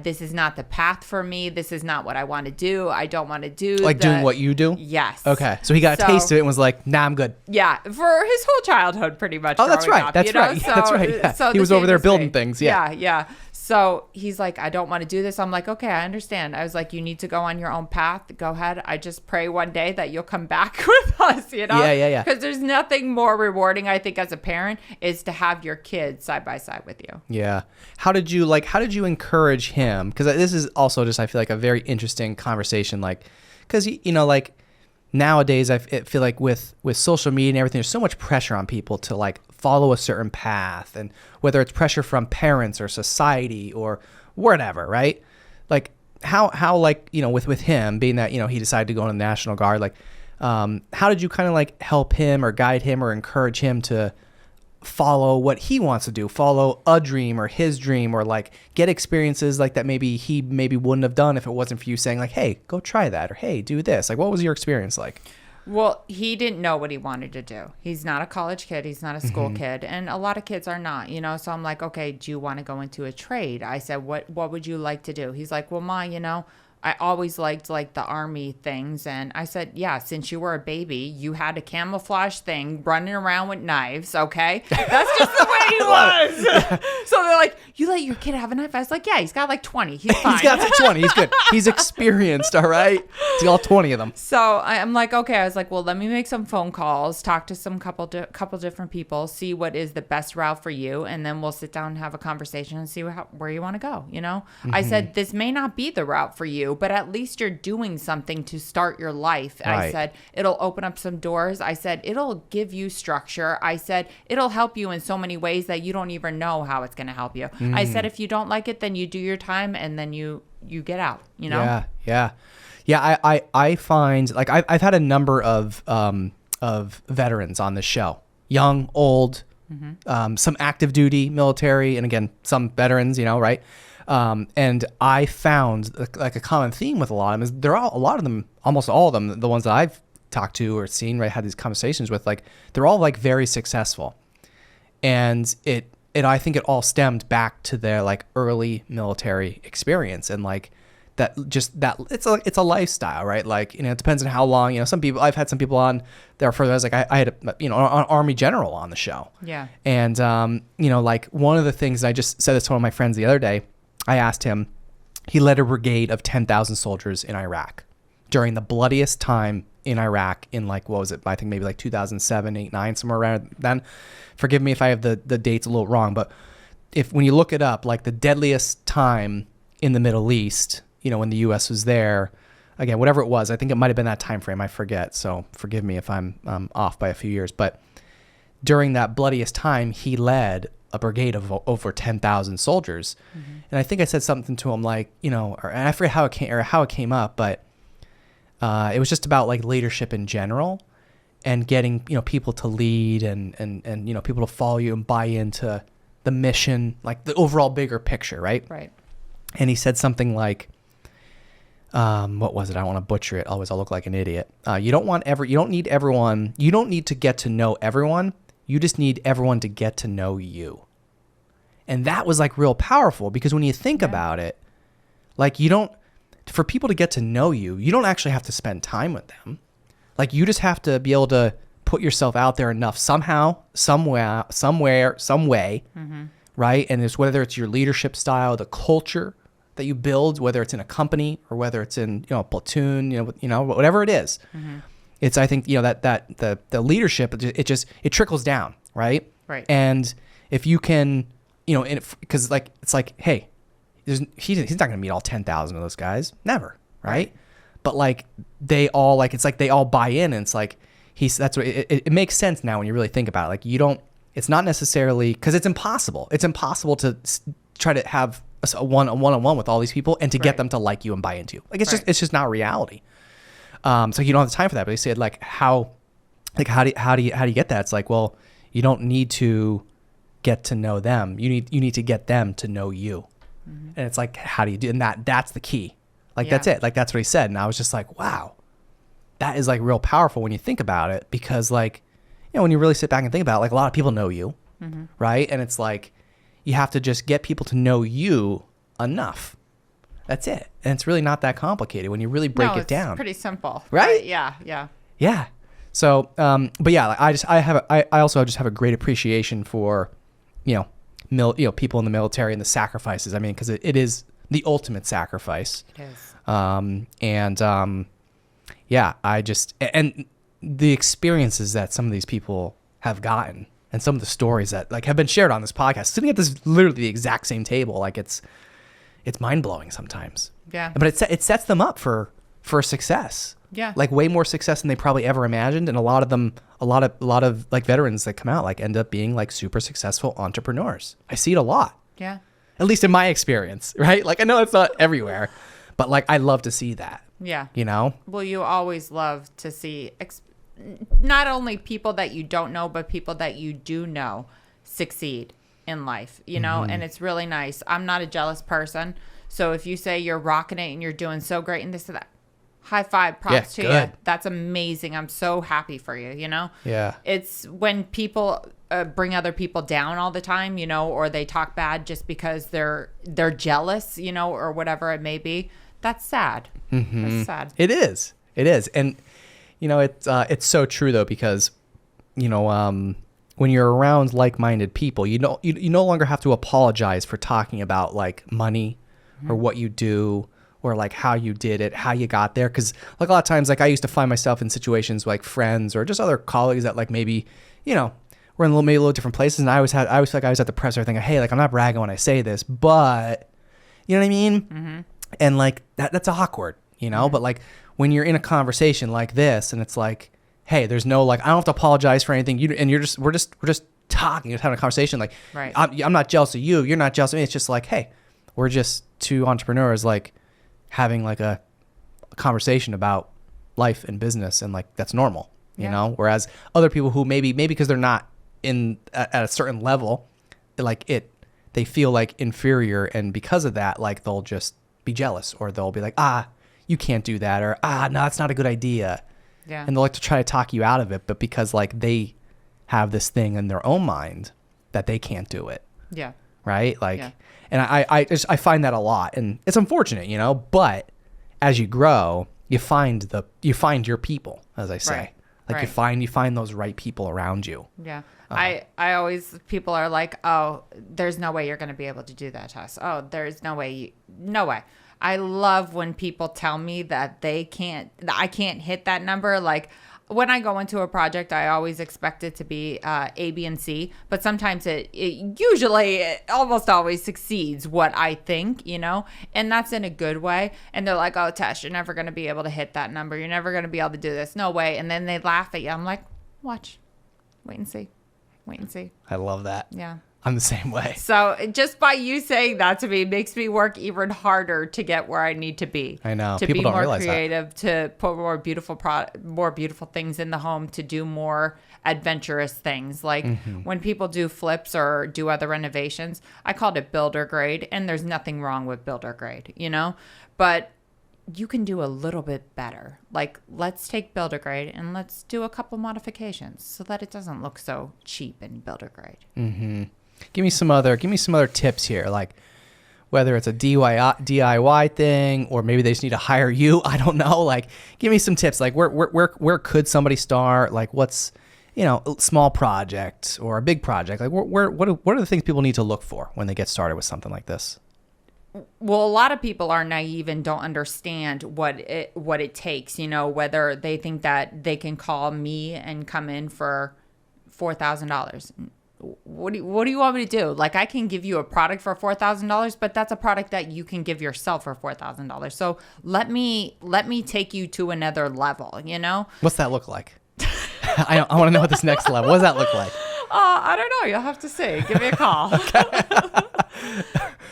this is not the path for me. This is not what I want to do. I don't want to do doing what you do? Yes. Okay. So he got a taste of it and was like, nah, I'm good. Yeah. For his whole childhood, pretty much. Oh, that's right. Up, that's right. So, that's right. Yeah. So he was over there building things. Yeah. Yeah. So he's like, I don't want to do this. I'm like, okay, I understand. I was like, you need to go on your own path. Go ahead. I just pray one day that you'll come back with us, Yeah. Because there's nothing more rewarding, I think, as a parent, is to have your kids side by side with you. Yeah. How did you encourage him? Because this is also just, I feel like, a very interesting conversation. Like, because, nowadays, I feel like with social media and everything, there's so much pressure on people to like follow a certain path, and whether it's pressure from parents or society or whatever, right? Like how like, with him being that, he decided to go in the National Guard, like, how did you kind of like help him or guide him or encourage him to follow what he wants to do, follow a dream or his dream, or like get experiences like that he wouldn't have done if it wasn't for you saying like, hey, go try that, or hey, do this? Like, what was your experience like? Well, he didn't know what he wanted to do. He's not a college kid. He's not a school kid. And a lot of kids are not, So I'm like, okay, do you want to go into a trade? I said, what would you like to do? He's like, well, Ma, I always liked like the army things. And I said, yeah, since you were a baby, you had a camouflage thing running around with knives. Okay. That's just the way he was. So they're like, you let your kid have a knife? I was like, yeah, he's got like 20. He's fine. He's got 20. He's good. He's experienced. All right. He's got all 20 of them. So I'm like, okay. I was like, well, let me make some phone calls, talk to some couple different people, see what is the best route for you. And then we'll sit down and have a conversation and see where you want to go. You know, I said, this may not be the route for you, but at least you're doing something to start your life. Right. I said, it'll open up some doors. I said, it'll give you structure. I said, it'll help you in so many ways that you don't even know how it's going to help you. I said, if you don't like it, then you do your time and then you get out, you know? Yeah. I find like I've had a number of veterans on this show, young, old, some active duty military, and again, some veterans, you know, right? And I found like a common theme with a lot of them is almost all of them, the ones that I've talked to or seen, right, had these conversations with, like, they're all like very successful. And I think it all stemmed back to their like early military experience and like that it's a lifestyle, right? Like, you know, it depends on how long, you know, I've had some people on there for those, like I had an Army general on the show. Yeah. And, you know, like one of the things, I just said this to one of my friends the other day, I asked him, he led a brigade of 10,000 soldiers in Iraq during the bloodiest time in Iraq in like, what was it? I think maybe like 2007, 8, 9, somewhere around then. Forgive me if I have the dates a little wrong, but when you look it up, like the deadliest time in the Middle East, you know, when the U.S. was there, again, whatever it was, I think it might have been that time frame. I forget. So forgive me if I'm off by a few years. But during that bloodiest time, he led a brigade of over 10,000 soldiers. And I think I said something to him like, you know, and I forget how it came up, but it was just about like leadership in general and getting, you know, people to lead and you know, people to follow you and buy into the mission, like the overall bigger picture, right? Right. And he said something like, what was it? I don't want to butcher it. Otherwise I'll look like an idiot. You don't need to get to know everyone. You just need everyone to get to know you. And that was like real powerful because when you think about it, like for people to get to know you, you don't actually have to spend time with them. Like you just have to be able to put yourself out there enough somehow, somewhere, some way, right? And it's whether it's your leadership style, the culture that you build, whether it's in a company or whether it's in, you know, a platoon, you know, whatever it is. It's, I think, you know, that the leadership, it trickles down, right? Right. And if you can, you know, because like, it's like, hey, he's not going to meet all 10,000 of those guys. Never. Right. But like they all, like, it's like they all buy in and it's like, that's what it makes sense now when you really think about it. Like it's not necessarily, because it's impossible. It's impossible to try to have a one-on-one with all these people and to get them to like you and buy into you. Like it's just not reality. So you don't have the time for that. But they said like how do you get that? It's like, well, you don't need to get to know them. You need to get them to know you. And it's like, how do you do? And that's the key. Like that's it. Like that's what he said. And I was just like, wow, that is like real powerful when you think about it, because like, you know, when you really sit back and think about it, like a lot of people know you, right? And it's like you have to just get people to know you enough. That's it. And it's really not that complicated when you really break it down. It's pretty simple. Right? Yeah. So, but yeah, like I also just have a great appreciation for, you know, people in the military and the sacrifices. I mean, because it is the ultimate sacrifice. It is. Yeah, and the experiences that some of these people have gotten and some of the stories that like have been shared on this podcast, sitting at this literally the exact same table, like it's mind blowing sometimes. Yeah. But it sets them up for success. Yeah. Like way more success than they probably ever imagined. And a lot of like veterans that come out like end up being like super successful entrepreneurs. I see it a lot. Yeah. At least in my experience, right? Like I know it's not everywhere, but like I love to see that. Yeah. You know? Well, you always love to see not only people that you don't know, but people that you do know succeed in life, you know? And it's really nice. I'm not a jealous person. So if you say you're rocking it and you're doing so great and this and that, high five, props to you. That's amazing. I'm so happy for you, you know? Yeah. It's when people bring other people down all the time, you know, or they talk bad just because they're jealous, you know, or whatever it may be. That's sad. That's sad. It is. And, it's so true, though, because, when you're around like-minded people, you no longer have to apologize for talking about, like, money or what you do or, like, how you did it, how you got there. Because, like, a lot of times, like, I used to find myself in situations like friends or just other colleagues that, like, maybe, we're in maybe a little different places. And I always feel like I was at the press thinking, hey, like, I'm not bragging when I say this, but, you know what I mean? Mm-hmm. And, like, that's awkward, But, like, when you're in a conversation like this and it's like, hey, there's no, like, I don't have to apologize for anything. We're just talking, just having a conversation. Like, right. I'm not jealous of you. You're not jealous of me. It's just like, hey, we're just two entrepreneurs, like, having, like, a conversation about life and business. And, like, that's normal, you know? Whereas other people who maybe because they're not at a certain level, they feel, like, inferior. And because of that, like, they'll just be jealous or they'll be like, you can't do that. Or, no, that's not a good idea. Yeah. And they'll like to try to talk you out of it, but because like they have this thing in their own mind that they can't do it. Yeah. Right? Like, and I find that a lot, and it's unfortunate, but as you grow, you find your people, as I say. Right. Like you find those right people around you. Yeah. I always, people are like, oh, there's no way you're going to be able to do that, Tess. Oh, there's no way. No way. I love when people tell me that I can't hit that number. Like when I go into a project, I always expect it to be A, B, and C, but sometimes it almost always succeeds what I think, and that's in a good way. And they're like, oh, Tess, you're never going to be able to hit that number. You're never going to be able to do this. No way. And then they laugh at you. I'm like, watch, wait and see. I love that. Yeah. I'm the same way. So just by you saying that to me makes me work even harder to get where I need to be. I know. To People be don't more realize creative, to put more beautiful things in the home, to do more adventurous things. Like when people do flips or do other renovations, I called it builder grade, and there's nothing wrong with builder grade, but you can do a little bit better. Like, let's take builder grade and let's do a couple modifications so that it doesn't look so cheap in builder grade. Mm-hmm. Give me some other tips here, like whether it's a DIY thing or maybe they just need to hire you. I don't know. Like, give me some tips. Like, where could somebody start? Like, what's a small project or a big project? Like, what are the things people need to look for when they get started with something like this? Well, a lot of people are naive and don't understand what it takes. Whether they think that they can call me and come in for $4,000. What do you want me to do? Like, I can give you a product for $4,000, but that's a product that you can give yourself for $4,000. So let me take you to another level, What's that look like? I want to know what this next level. What does that look like? I don't know. You'll have to see. Give me a call.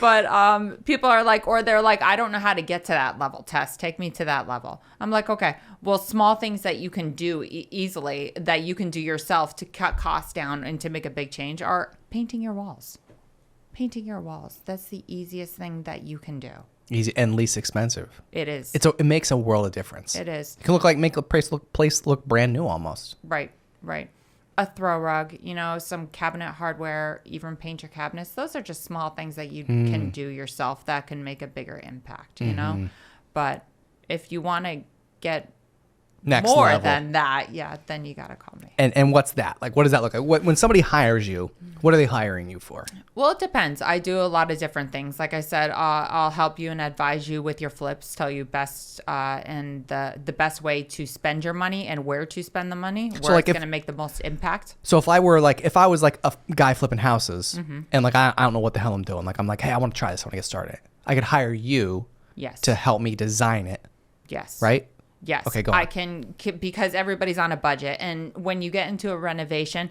But people are like, or they're like, I don't know how to get to that level. Tess, take me to that level. I'm like, okay, well, small things that you can do easily, that you can do yourself to cut costs down and to make a big change are painting your walls. Painting your walls. That's the easiest thing that you can do. Easy and least expensive. It is. It makes a world of difference. It is. It can make a place look brand new almost. Right. A throw rug, some cabinet hardware, even paint your cabinets. Those are just small things that you can do yourself that can make a bigger impact, But if you want to get next more level than that, then you got to call me. And what's that? Like, what does that look like? When somebody hires you, what are they hiring you for? Well, it depends. I do a lot of different things. Like I said, I'll help you and advise you with your flips, tell you best and the best way to spend your money and where to spend the money, where it's going to make the most impact. So if I was like a guy flipping houses and like I don't know what the hell I'm doing, like I'm like, hey, I want to try this. I want to get started. I could hire you to help me design it. Yes. Right? Yes. Okay, go on. I can, because everybody's on a budget. And when you get into a renovation,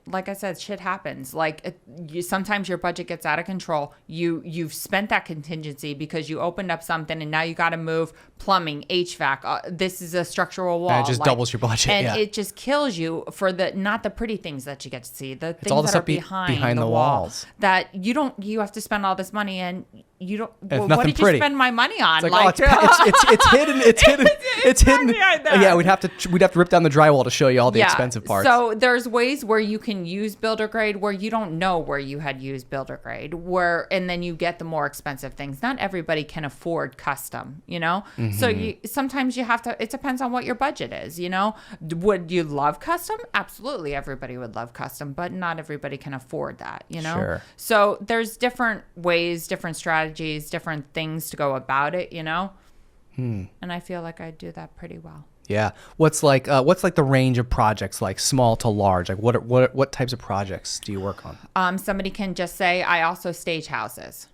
like I said, shit happens. Like sometimes your budget gets out of control. You've spent that contingency because you opened up something and now you got to move plumbing, HVAC. This is a structural wall. And it just doubles your budget. And it just kills you for not the pretty things that you get to see, the things all the that stuff are behind the walls that you have to spend all this money and you don't. it's What nothing did pretty. you spend my money on? It's like, it's hidden. It's hidden. behind that. Yeah, we'd have to rip down the drywall to show you all the expensive parts. So there's ways where you can use builder grade where you don't know where you had used builder grade, and then you get the more expensive things. Not everybody can afford custom, you know? So sometimes you have to, it depends on what your budget is, you know? Would you love custom? Absolutely. Everybody would love custom, but not everybody can afford that, you know? Sure. So there's different ways, different strategies, different things to go about it, you know? And I feel like I do that pretty well. Yeah. What's like the range of projects, like small to large? Like what types of projects do you work on? Somebody can just say, I also stage houses.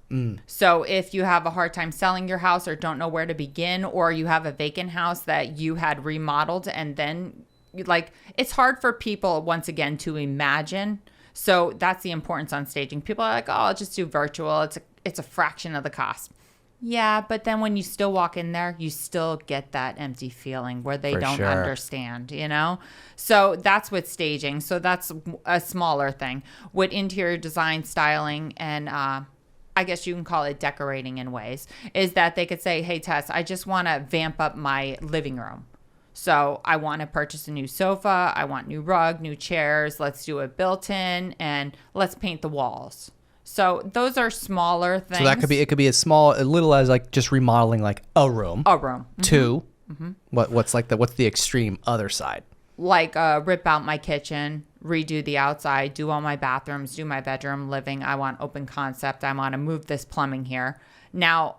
So if you have a hard time selling your house or don't know where to begin, or you have a vacant house that you had remodeled and then like, it's hard for people once again to imagine. So that's the importance on staging. People are like, oh, I'll just do virtual. It's a fraction of the cost. Yeah, but then when you still walk in there, you still get that empty feeling where they don't understand, you know? So that's with staging. So that's a smaller thing. With interior design, styling, and I guess you can call it decorating in ways, is that they could say, hey, Tess, I just want to vamp up my living room. So I want to purchase a new sofa. I want new rug, new chairs. Let's do it built-in, and let's paint the walls. So those are smaller things. So that could be, it could be as little as like just remodeling like a room. A room. Two. What's the extreme other side? Like rip out my kitchen, redo the outside, do all my bathrooms, do my bedroom, living. I want open concept. I want to move this plumbing here. Now,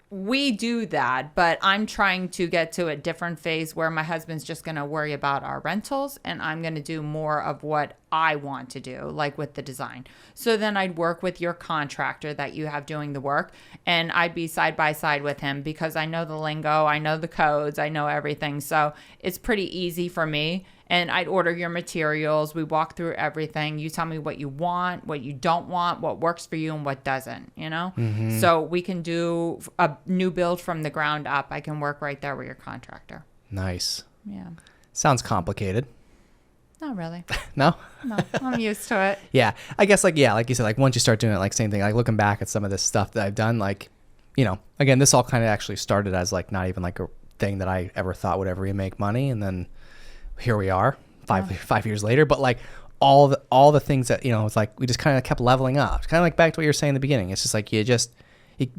we do that, but I'm trying to get to a different phase where my husband's just going to worry about our rentals, and I'm going to do more of what I want to do, like with the design. So then I'd work with your contractor that you have doing the work, and I'd be side by side with him because I know the lingo, I know the codes, I know everything. So it's pretty easy for me. And I'd order your materials. We walk through everything. You tell me what you want, what you don't want, what works for you and what doesn't, you know? So we can do a new build from the ground up. I can work right there with your contractor. Nice. Yeah. Sounds complicated. Not really. No? No, I'm used to it. Yeah. I guess like you said, like once you start doing it, like same thing, like looking back at some of this stuff that I've done, like, you know, again, this all kind of actually started as like not even like a thing that I ever thought would ever make money. And then here we are 5 years later, but like all the things that, you know, it's like we just kind of kept leveling up. It's kind of like back to what you were saying in the beginning. It's just like you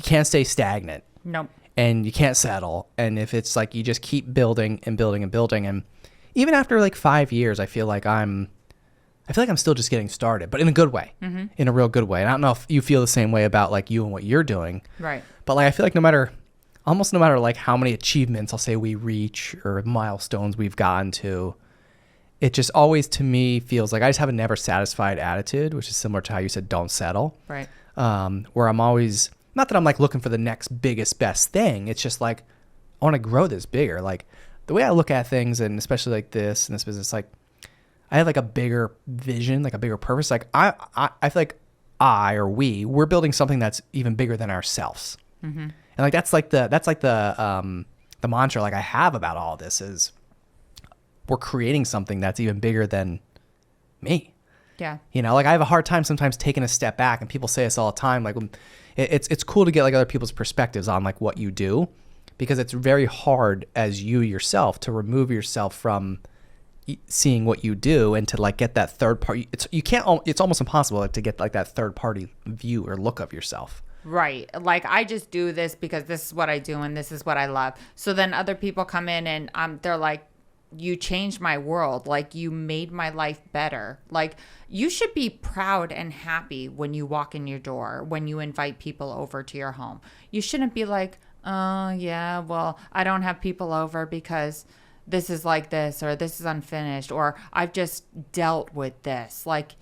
can't stay stagnant. Nope. And you can't settle. And if it's like you just keep building and building and building, and even after like 5 years, I feel like I'm still just getting started, but in a good way, in a real good way. And I don't know if you feel the same way about like you and what you're doing, right? But like I feel like no matter like how many achievements I'll say we reach or milestones we've gotten to, it just always to me feels like I just have a never satisfied attitude, which is similar to how you said don't settle. Right. Where I'm always, not that I'm like looking for the next biggest best thing. It's just like I want to grow this bigger. Like the way I look at things, and especially like this in this business, like I have like a bigger vision, like a bigger purpose. Like I feel like we're building something that's even bigger than ourselves. And like that's like the mantra like I have about all this is we're creating something that's even bigger than me. Yeah. You know, like I have a hard time sometimes taking a step back, and people say this all the time. Like it's cool to get like other people's perspectives on like what you do, because it's very hard as you yourself to remove yourself from seeing what you do and to like get that third party. It's almost impossible to get like that third party view or look of yourself. Right. Like I just do this because this is what I do and this is what I love. So then other people come in and they're like, you changed my world. Like you made my life better. Like you should be proud and happy when you walk in your door, when you invite people over to your home. You shouldn't be like, oh yeah, well, I don't have people over because this is like this, or this is unfinished, or I've just dealt with this. Like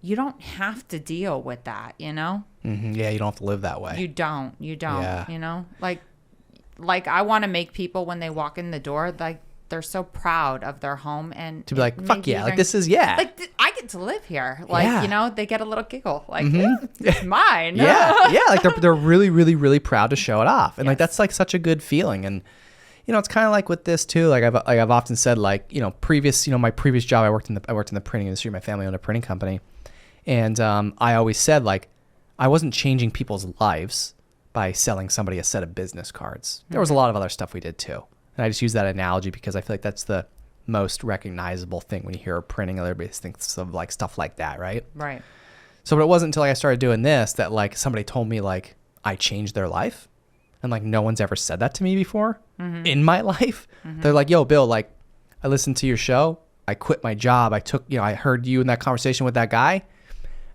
you don't have to deal with that, you know? Yeah, you don't have to live that way. You don't, Yeah. you know? Like I want to make people, when they walk in the door, like they're so proud of their home, and to be like, fuck yeah, like this is, yeah. Like I get to live here. Like, yeah. You know, they get a little giggle. Like, it's mine. Yeah. Yeah. Like they're really, really, really proud to show it off. And yes. like, that's like such a good feeling. And, you know, it's kind of like with this too. Like I've often said, like, you know, my previous job, I worked in the printing industry. My family owned a printing company. And I always said, like, I wasn't changing people's lives by selling somebody a set of business cards. There was a lot of other stuff we did too. And I just use that analogy because I feel like that's the most recognizable thing when you hear printing. Everybody thinks of like stuff like that, right? Right. So but it wasn't until I started doing this that like somebody told me like I changed their life. And like no one's ever said that to me before in my life. They're like, yo, Bill, like I listened to your show. I quit my job. I heard you in that conversation with that guy.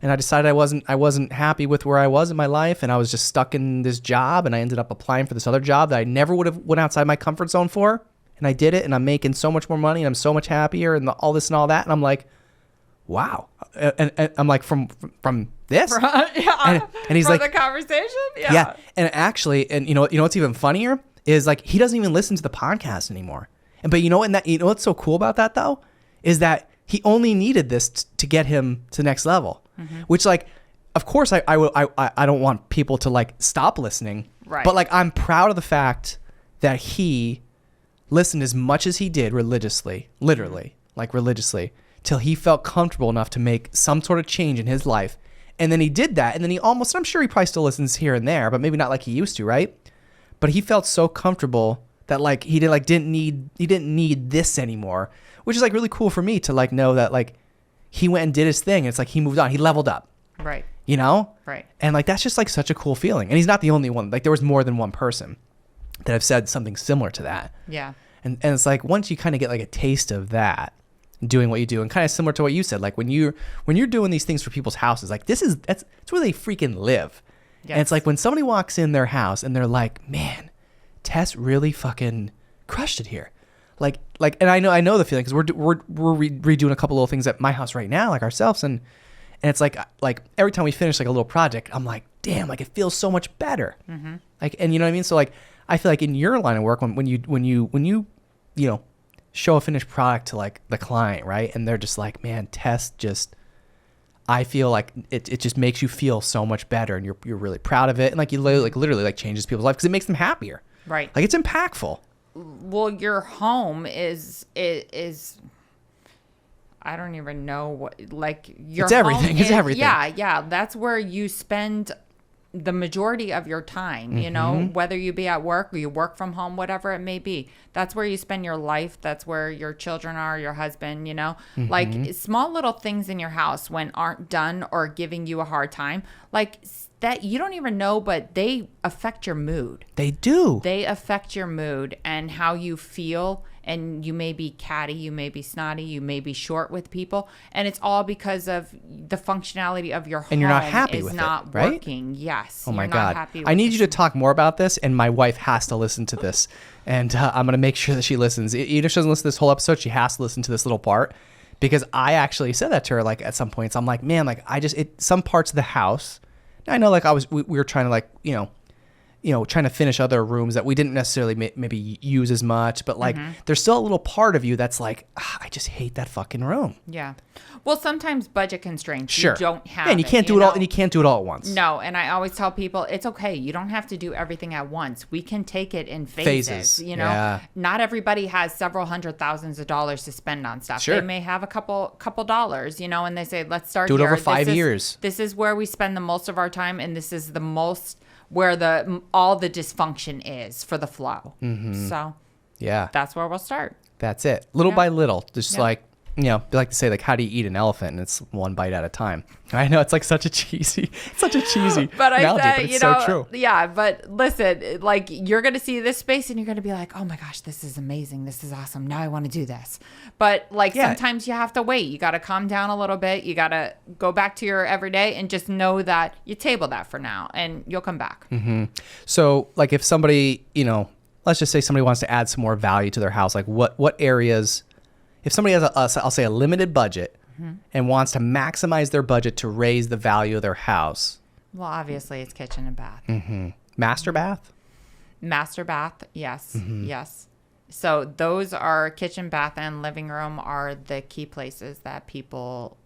And I decided I wasn't happy with where I was in my life, and I was just stuck in this job, and I ended up applying for this other job that I never would have went outside my comfort zone for. And I did it, and I'm making so much more money, and I'm so much happier, and all this and all that. And I'm like, wow. And I'm like, from this? Yeah. And he's from like, the conversation? yeah. And actually, and you know what's even funnier is like he doesn't even listen to the podcast anymore. But you know what's so cool about that though is that he only needed this to get him to the next level. Which like, of course I don't want people to like stop listening. Right. But like I'm proud of the fact that he listened as much as he did religiously, literally, like religiously, till he felt comfortable enough to make some sort of change in his life. And then he did that, and then I'm sure he probably still listens here and there, but maybe not like he used to, right? But he felt so comfortable that like he didn't need this anymore, which is like really cool for me to like know that like he went and did his thing, and it's like he moved on, he leveled up. Right. You know? Right. And like that's just like such a cool feeling. And he's not the only one. Like there was more than one person that have said something similar to that. Yeah. And it's like once you kind of get like a taste of that, doing what you do, and kind of similar to what you said, like when you're doing these things for people's houses, like it's where they freaking live. Yes. And it's like when somebody walks in their house and they're like, man, Tess really fucking crushed it here. Like, and I know the feeling because we're redoing a couple little things at my house right now, like ourselves, and it's like every time we finish like a little project, I'm like, damn, like it feels so much better. Like, and you know what I mean? So like, I feel like in your line of work, when you show a finished product to like the client, right, and they're just like, man, Tess just, I feel like it just makes you feel so much better, and you're really proud of it, and like you literally like changes people's life because it makes them happier. Right. Like it's impactful. Well, your home is I don't even know what, like your it's everything. home It's everything. Yeah. That's where you spend the majority of your time, you know, whether you be at work or you work from home, whatever it may be. That's where you spend your life. That's where your children are, your husband, you know, like small little things in your house when aren't done or giving you a hard time, like that you don't even know, but they affect your mood. They do. They affect your mood and how you feel. And you may be catty, you may be snotty, you may be short with people, and it's all because of the functionality of your home. And you're not happy with not it, right? working. Yes. Oh my you're God. Not happy with I need you to talk more about this, and my wife has to listen to this, and I'm going to make sure that she listens. Even if she doesn't listen to this whole episode, she has to listen to this little part, because I actually said that to her, like at some points. I'm like, man, like some parts of the house, I know like we were trying to like, trying to finish other rooms that we didn't necessarily maybe use as much, but like there's still a little part of you that's like, I just hate that fucking room. Yeah. Well, sometimes budget constraints. Sure. You don't have. Yeah, and you can't do it all, and you can't do it all at once. No, and I always tell people it's okay. You don't have to do everything at once. We can take it in phases. You know, yeah. Not everybody has several $100,000s to spend on stuff. Sure. They may have a couple dollars, and they say, let's start do it here. over 5 years. This is where we spend the most of our time, and this is the most where all the dysfunction is for the flow. So yeah, that's where we'll start. That's it. Little by little, just like, they like to say, like, how do you eat an elephant? And it's one bite at a time. I know it's like such a cheesy analogy, but it's so true. Yeah, but listen, like you're going to see this space and you're going to be like, oh my gosh, this is amazing. This is awesome. Now I want to do this. But like sometimes you have to wait. You got to calm down a little bit. You got to go back to your everyday and just know that you table that for now and you'll come back. So like if somebody, let's just say somebody wants to add some more value to their house, like what areas, if somebody has I'll say a limited budget and wants to maximize their budget to raise the value of their house. Well, obviously it's kitchen and bath. Master bath? Master bath, yes. Yes. So those are kitchen, bath, and living room are the key places that people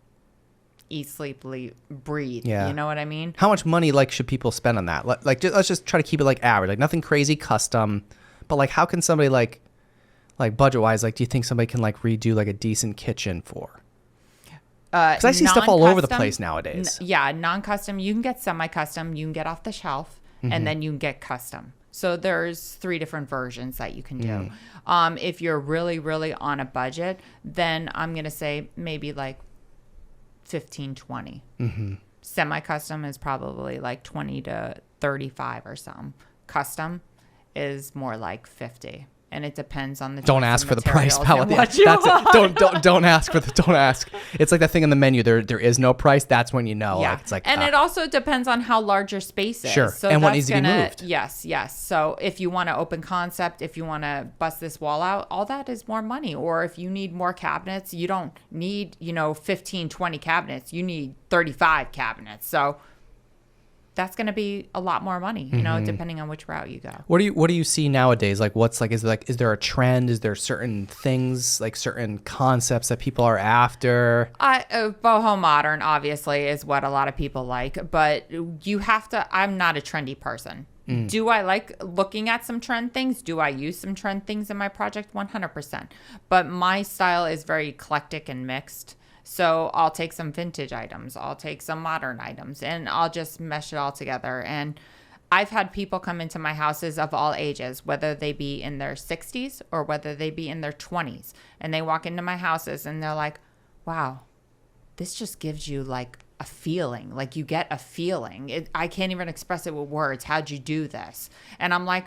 eat, sleep, breathe. Yeah. You know what I mean? How much money should people spend on that? Let's just try to keep it like average, like nothing crazy custom, but like how can somebody like budget wise, like do you think somebody can like redo like a decent kitchen for? Because I see stuff all over the non-custom- place nowadays. Yeah, non-custom. You can get semi-custom. You can get off the shelf, and then you can get custom. So there's 3 different versions that you can do. If you're really, really on a budget, then I'm gonna say maybe like 15, 20. Semi-custom is probably like 20 to 35 or something. Custom is more like 50. And it depends on the Don't types ask of for the price, materials and pal. what you That's want. it. Don't ask for the. Don't ask. It's like that thing in the menu. There is no price. That's when you know. Yeah. Like, it's like, and it also depends on how large your space is. Sure. So And what that's needs to be gonna- moved. Yes. So if you want to open concept, if you want to bust this wall out, all that is more money. Or if you need more cabinets, you don't need, 15, 20 cabinets. You need 35 cabinets. So that's going to be a lot more money, depending on which route you go. What do you see nowadays? Like, is there a trend? Is there certain things, like certain concepts that people are after? Boho modern obviously is what a lot of people like, but you have to. I'm not a trendy person. Do I like looking at some trend things? Do I use some trend things in my project? 100%. But my style is very eclectic and mixed. So I'll take some vintage items, I'll take some modern items, and I'll just mesh it all together. And I've had people come into my houses of all ages, whether they be in their 60s or whether they be in their 20s. And they walk into my houses and they're like, wow, this just gives you like a feeling. Like you get a feeling. I can't even express it with words. How'd you do this? And I'm like,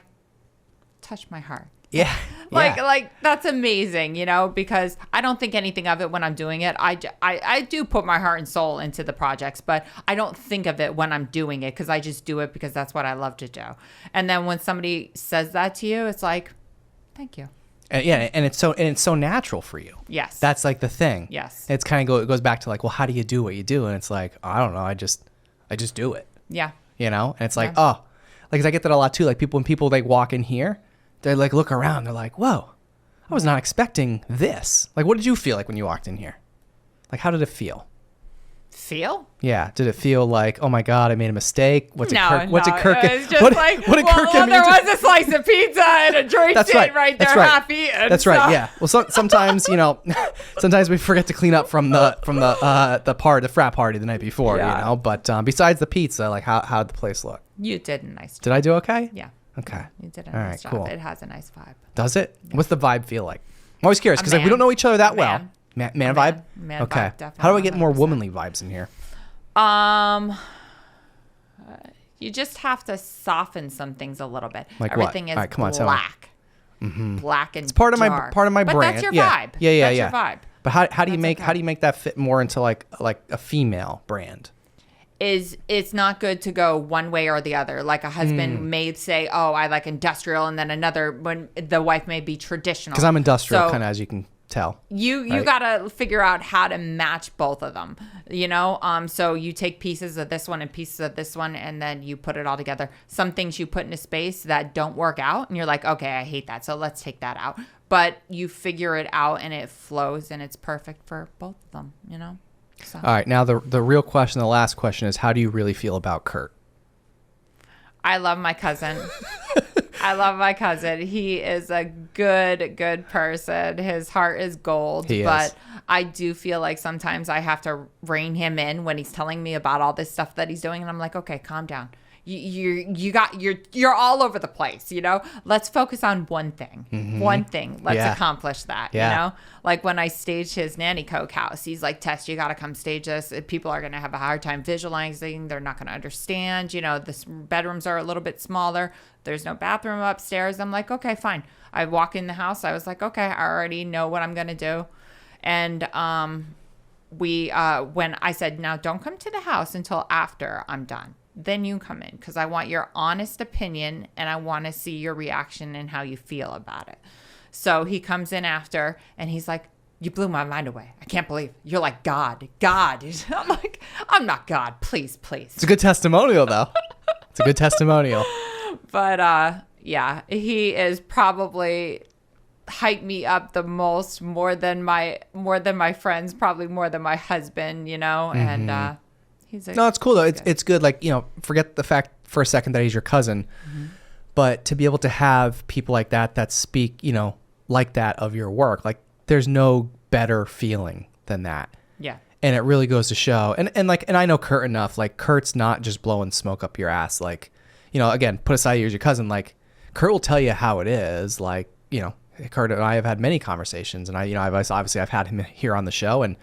touch my heart. Yeah. Like that's amazing, because I don't think anything of it when I'm doing it. I do put my heart and soul into the projects, but I don't think of it when I'm doing it because I just do it because that's what I love to do. And then when somebody says that to you, it's like, thank you. And it's so natural for you. Yes. That's like the thing. Yes. It's kind of it goes back to like, well, how do you do what you do? And it's like, I don't know. I just do it. Yeah. And it's like, like 'cause I get that a lot too. Like when people like walk in here, they like look around. They're like, whoa, I was not expecting this. Like, what did you feel like when you walked in here? Like, how did it feel? Feel? Yeah. Did it feel like, oh my God, I made a mistake? What's it Kirk? It was just what like, did Kirk get me there into? was a slice of pizza and a drink That's sitting right. right there, That's right. half eaten. That's right. Yeah. Well, sometimes sometimes we forget to clean up from the frat party the night before. Yeah. But besides the pizza, like how'd the place look? You did a nice job. Did I do okay? Yeah. Okay. You did a All nice right, job. cool. It has a nice vibe. Does it? What's the vibe feel like? I'm always curious because like, we man. don't know each other that A well. man. Man vibe? Man Okay. vibe, definitely. How do I get more 100%. womanly vibes in here? You just have to soften some things a little bit. Like what? Everything is All right, come on, tell me. black. Black and It's part of my dark. brand. But that's your yeah. vibe. Yeah. That's your vibe. But how do you That's okay. make that fit more into like a female brand? It's not good to go one way or the other. Like a husband may say, "Oh, I like industrial," and then another when the wife may be traditional. Because I'm industrial, So kind of, as you can tell. You right? gotta figure out how to match both of them. So you take pieces of this one and pieces of this one, and then you put it all together. Some things you put in a space that don't work out, and you're like, okay, I hate that, so let's take that out. But you figure it out, and it flows, and it's perfect for both of them. So. All right, now the real question, the last question is, how do you really feel about Kurt? I love my cousin. I love my cousin. He is a good person. His heart is gold. He is. But I do feel like sometimes I have to rein him in when he's telling me about all this stuff that he's doing, and I'm like, okay, calm down. You're all over the place. Let's focus on one thing. One thing. Let's accomplish that. Yeah. Like when I staged his nanny coke house, he's like, Tess, you got to come stage this. People are going to have a hard time visualizing. They're not going to understand. The bedrooms are a little bit smaller. There's no bathroom upstairs. I'm like, okay, fine. I walk in the house. I was like, okay, I already know what I'm going to do. And when I said, now don't come to the house until after I'm done. Then you come in because I want your honest opinion and I want to see your reaction and how you feel about it. So he comes in after and he's like, you blew my mind away. I can't believe you're like God. I'm like, I'm not God. Please. It's a good testimonial, though. It's a good testimonial. But yeah, he is probably hyped me up the most, more than my friends, probably more than my husband, and No, it's cool though. It's good. Like, forget the fact for a second that he's your cousin, but to be able to have people like that speak, like that of your work, like there's no better feeling than that. Yeah. And it really goes to show, and I know Kurt enough. Like, Kurt's not just blowing smoke up your ass. Like, again, put aside you're your cousin. Like, Kurt will tell you how it is. Like, Kurt and I have had many conversations, and I've had him here on the show, and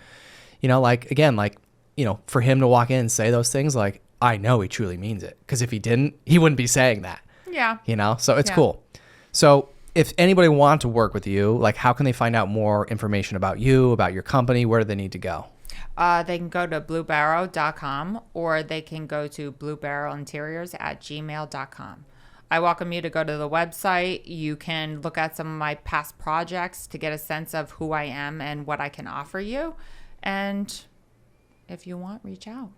for him to walk in and say those things, like, I know he truly means it, because if he didn't, he wouldn't be saying that. Yeah. So it's cool. So if anybody wants to work with you, like, how can they find out more information about you, about your company? Where do they need to go? They can go to bluebarrow.com, or they can go to bluebarrowinteriors@gmail.com. I welcome you to go to the website. You can look at some of my past projects to get a sense of who I am and what I can offer you. And if you want, reach out.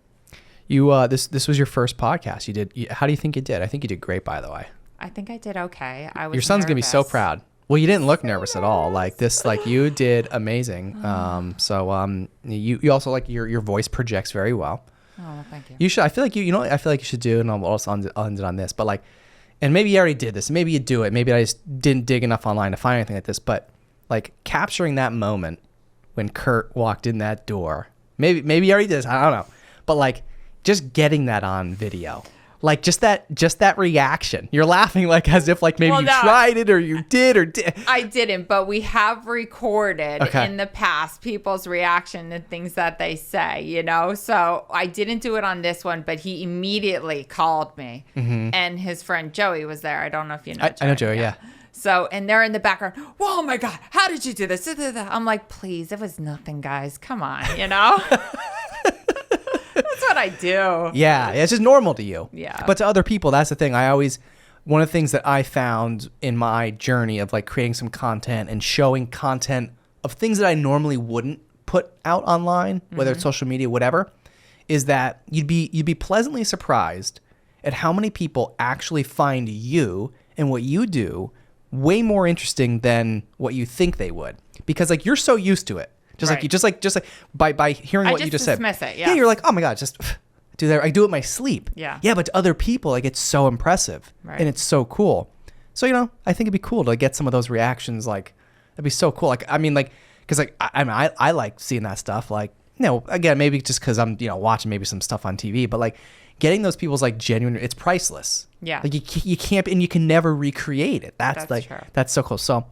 You this was your first podcast. How do you think you did? I think you did great, by the way. I think I did okay. Your son's gonna be so proud. Well, you didn't look nervous at all. Like this, like you did amazing. You also, like, your voice projects very well. Oh, well, thank you. You should. I feel like I feel like you should do, and I'll also end it on this. But like, and maybe you already did this. Maybe you do it. Maybe I just didn't dig enough online to find anything like this. But like capturing that moment when Kurt walked in that door. Maybe you already did this. I don't know. But like, just getting that on video. Like just that reaction. You're laughing like as if like maybe tried it or you did or did. I didn't, but we have recorded in the past people's reaction to things that they say, So I didn't do it on this one, but he immediately called me, and his friend Joey was there. I don't know if you know. I know Joey, yeah. So, and they're in the background. Whoa, oh my God, how did you do this? I'm like, please, it was nothing, guys. Come on, That's what I do. Yeah, it's just normal to you. Yeah. But to other people, that's the thing. One of the things that I found in my journey of like creating some content and showing content of things that I normally wouldn't put out online, whether it's social media, whatever, is that you'd be pleasantly surprised at how many people actually find you and what you do way more interesting than what you think they would. Because like you're so used to it. Just like by hearing what you just said. I just dismiss it, yeah. You're like, oh my God, just do that. I do it in my sleep. Yeah. Yeah, but to other people, like it's so impressive. Right. And it's so cool. So, I think it'd be cool to get some of those reactions. Like, it'd be so cool. Like, I mean, like, because like, I like seeing that stuff. Like, again, maybe just because I'm, watching maybe some stuff on TV, but like getting those people's like genuine, it's priceless. Yeah. Like you can't, and you can never recreate it. That's like, true. That's so cool. So,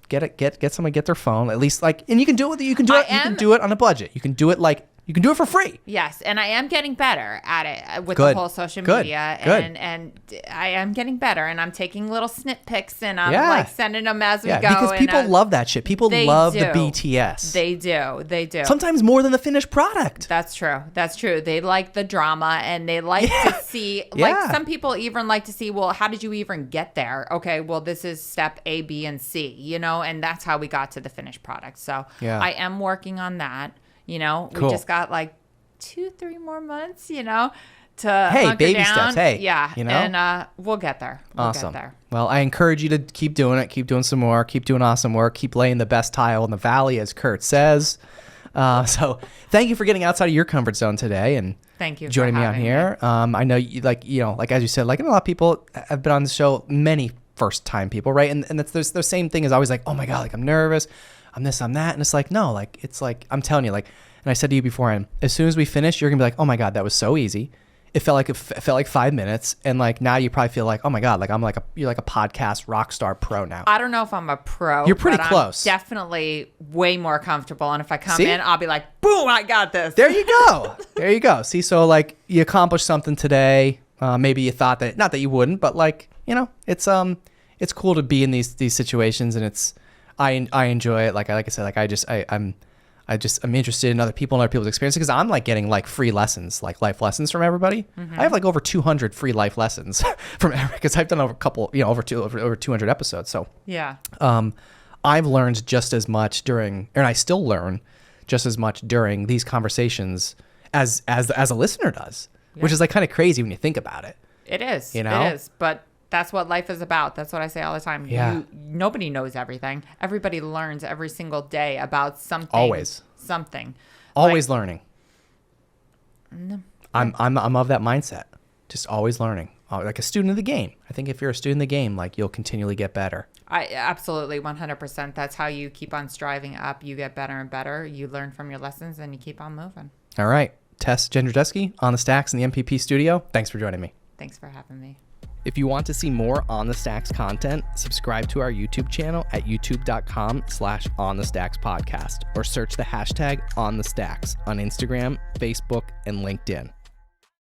get someone, get their phone at least, like, and you can do it. You can do it on a budget. You can do it like. You can do it for free. Yes, and I am getting better at it with the whole social media, and I am getting better, and I'm taking little snip pics, and I'm like sending them as we go. Because people love that shit. People love the BTS. They do. Sometimes more than the finished product. That's true. They like the drama, and they like to see, like some people even like to see, well, how did you even get there? Okay, well, this is step A, B, and C, and that's how we got to the finished product. So I am working on that. Cool. We just got like 2-3 more months, to hunker baby down. steps. Hey, yeah, and we'll get there. Awesome. Well, I encourage you to keep doing it, keep doing some more, keep doing awesome work, keep laying the best tile in the valley, as Kurt says. So thank you for getting outside of your comfort zone today and thank you joining me on here. I know you like as you said, like a lot of people have been on the show, many first time people, right? And there's the same thing as always like, oh my God, like I'm nervous. I'm this, I'm that. And it's like, no, like, it's like, I'm telling you, like, and I said to you beforehand, as soon as we finish, you're going to be like, oh my God, that was so easy. It felt like 5 minutes. And like, now you probably feel like, oh my God, like you're like a podcast rock star pro now. I don't know if I'm a pro. You're pretty close. I'm definitely way more comfortable. And if I come in, I'll be like, boom, I got this. There you go. See, so like you accomplished something today. Maybe you thought that, not that you wouldn't, but like, it's cool to be in these situations, and I enjoy it. Like I said, like I'm interested in other people and other people's experiences, because I'm like getting like free lessons, like life lessons from everybody. I have like over 200 free life lessons from everybody, because I've done over 200 episodes. So yeah, I've learned just as much and I still learn just as much during these conversations as a listener does, which is like kind of crazy when you think about it. It is. It is, but. That's what life is about. That's what I say all the time. Yeah. Nobody knows everything. Everybody learns every single day about something. Always. Something. Always learning. I'm of that mindset. Just always learning. like a student of the game. I think if you're a student of the game, like you'll continually get better. I absolutely 100%. That's how you keep on striving up. You get better and better. You learn from your lessons and you keep on moving. All right. Tess Jendrzejewski on the Stacks in the MPP studio. Thanks for joining me. Thanks for having me. If you want to see more On the Stacks content, subscribe to our YouTube channel at youtube.com/onthestackspodcast or search the hashtag OnTheStacks on Instagram, Facebook, and LinkedIn.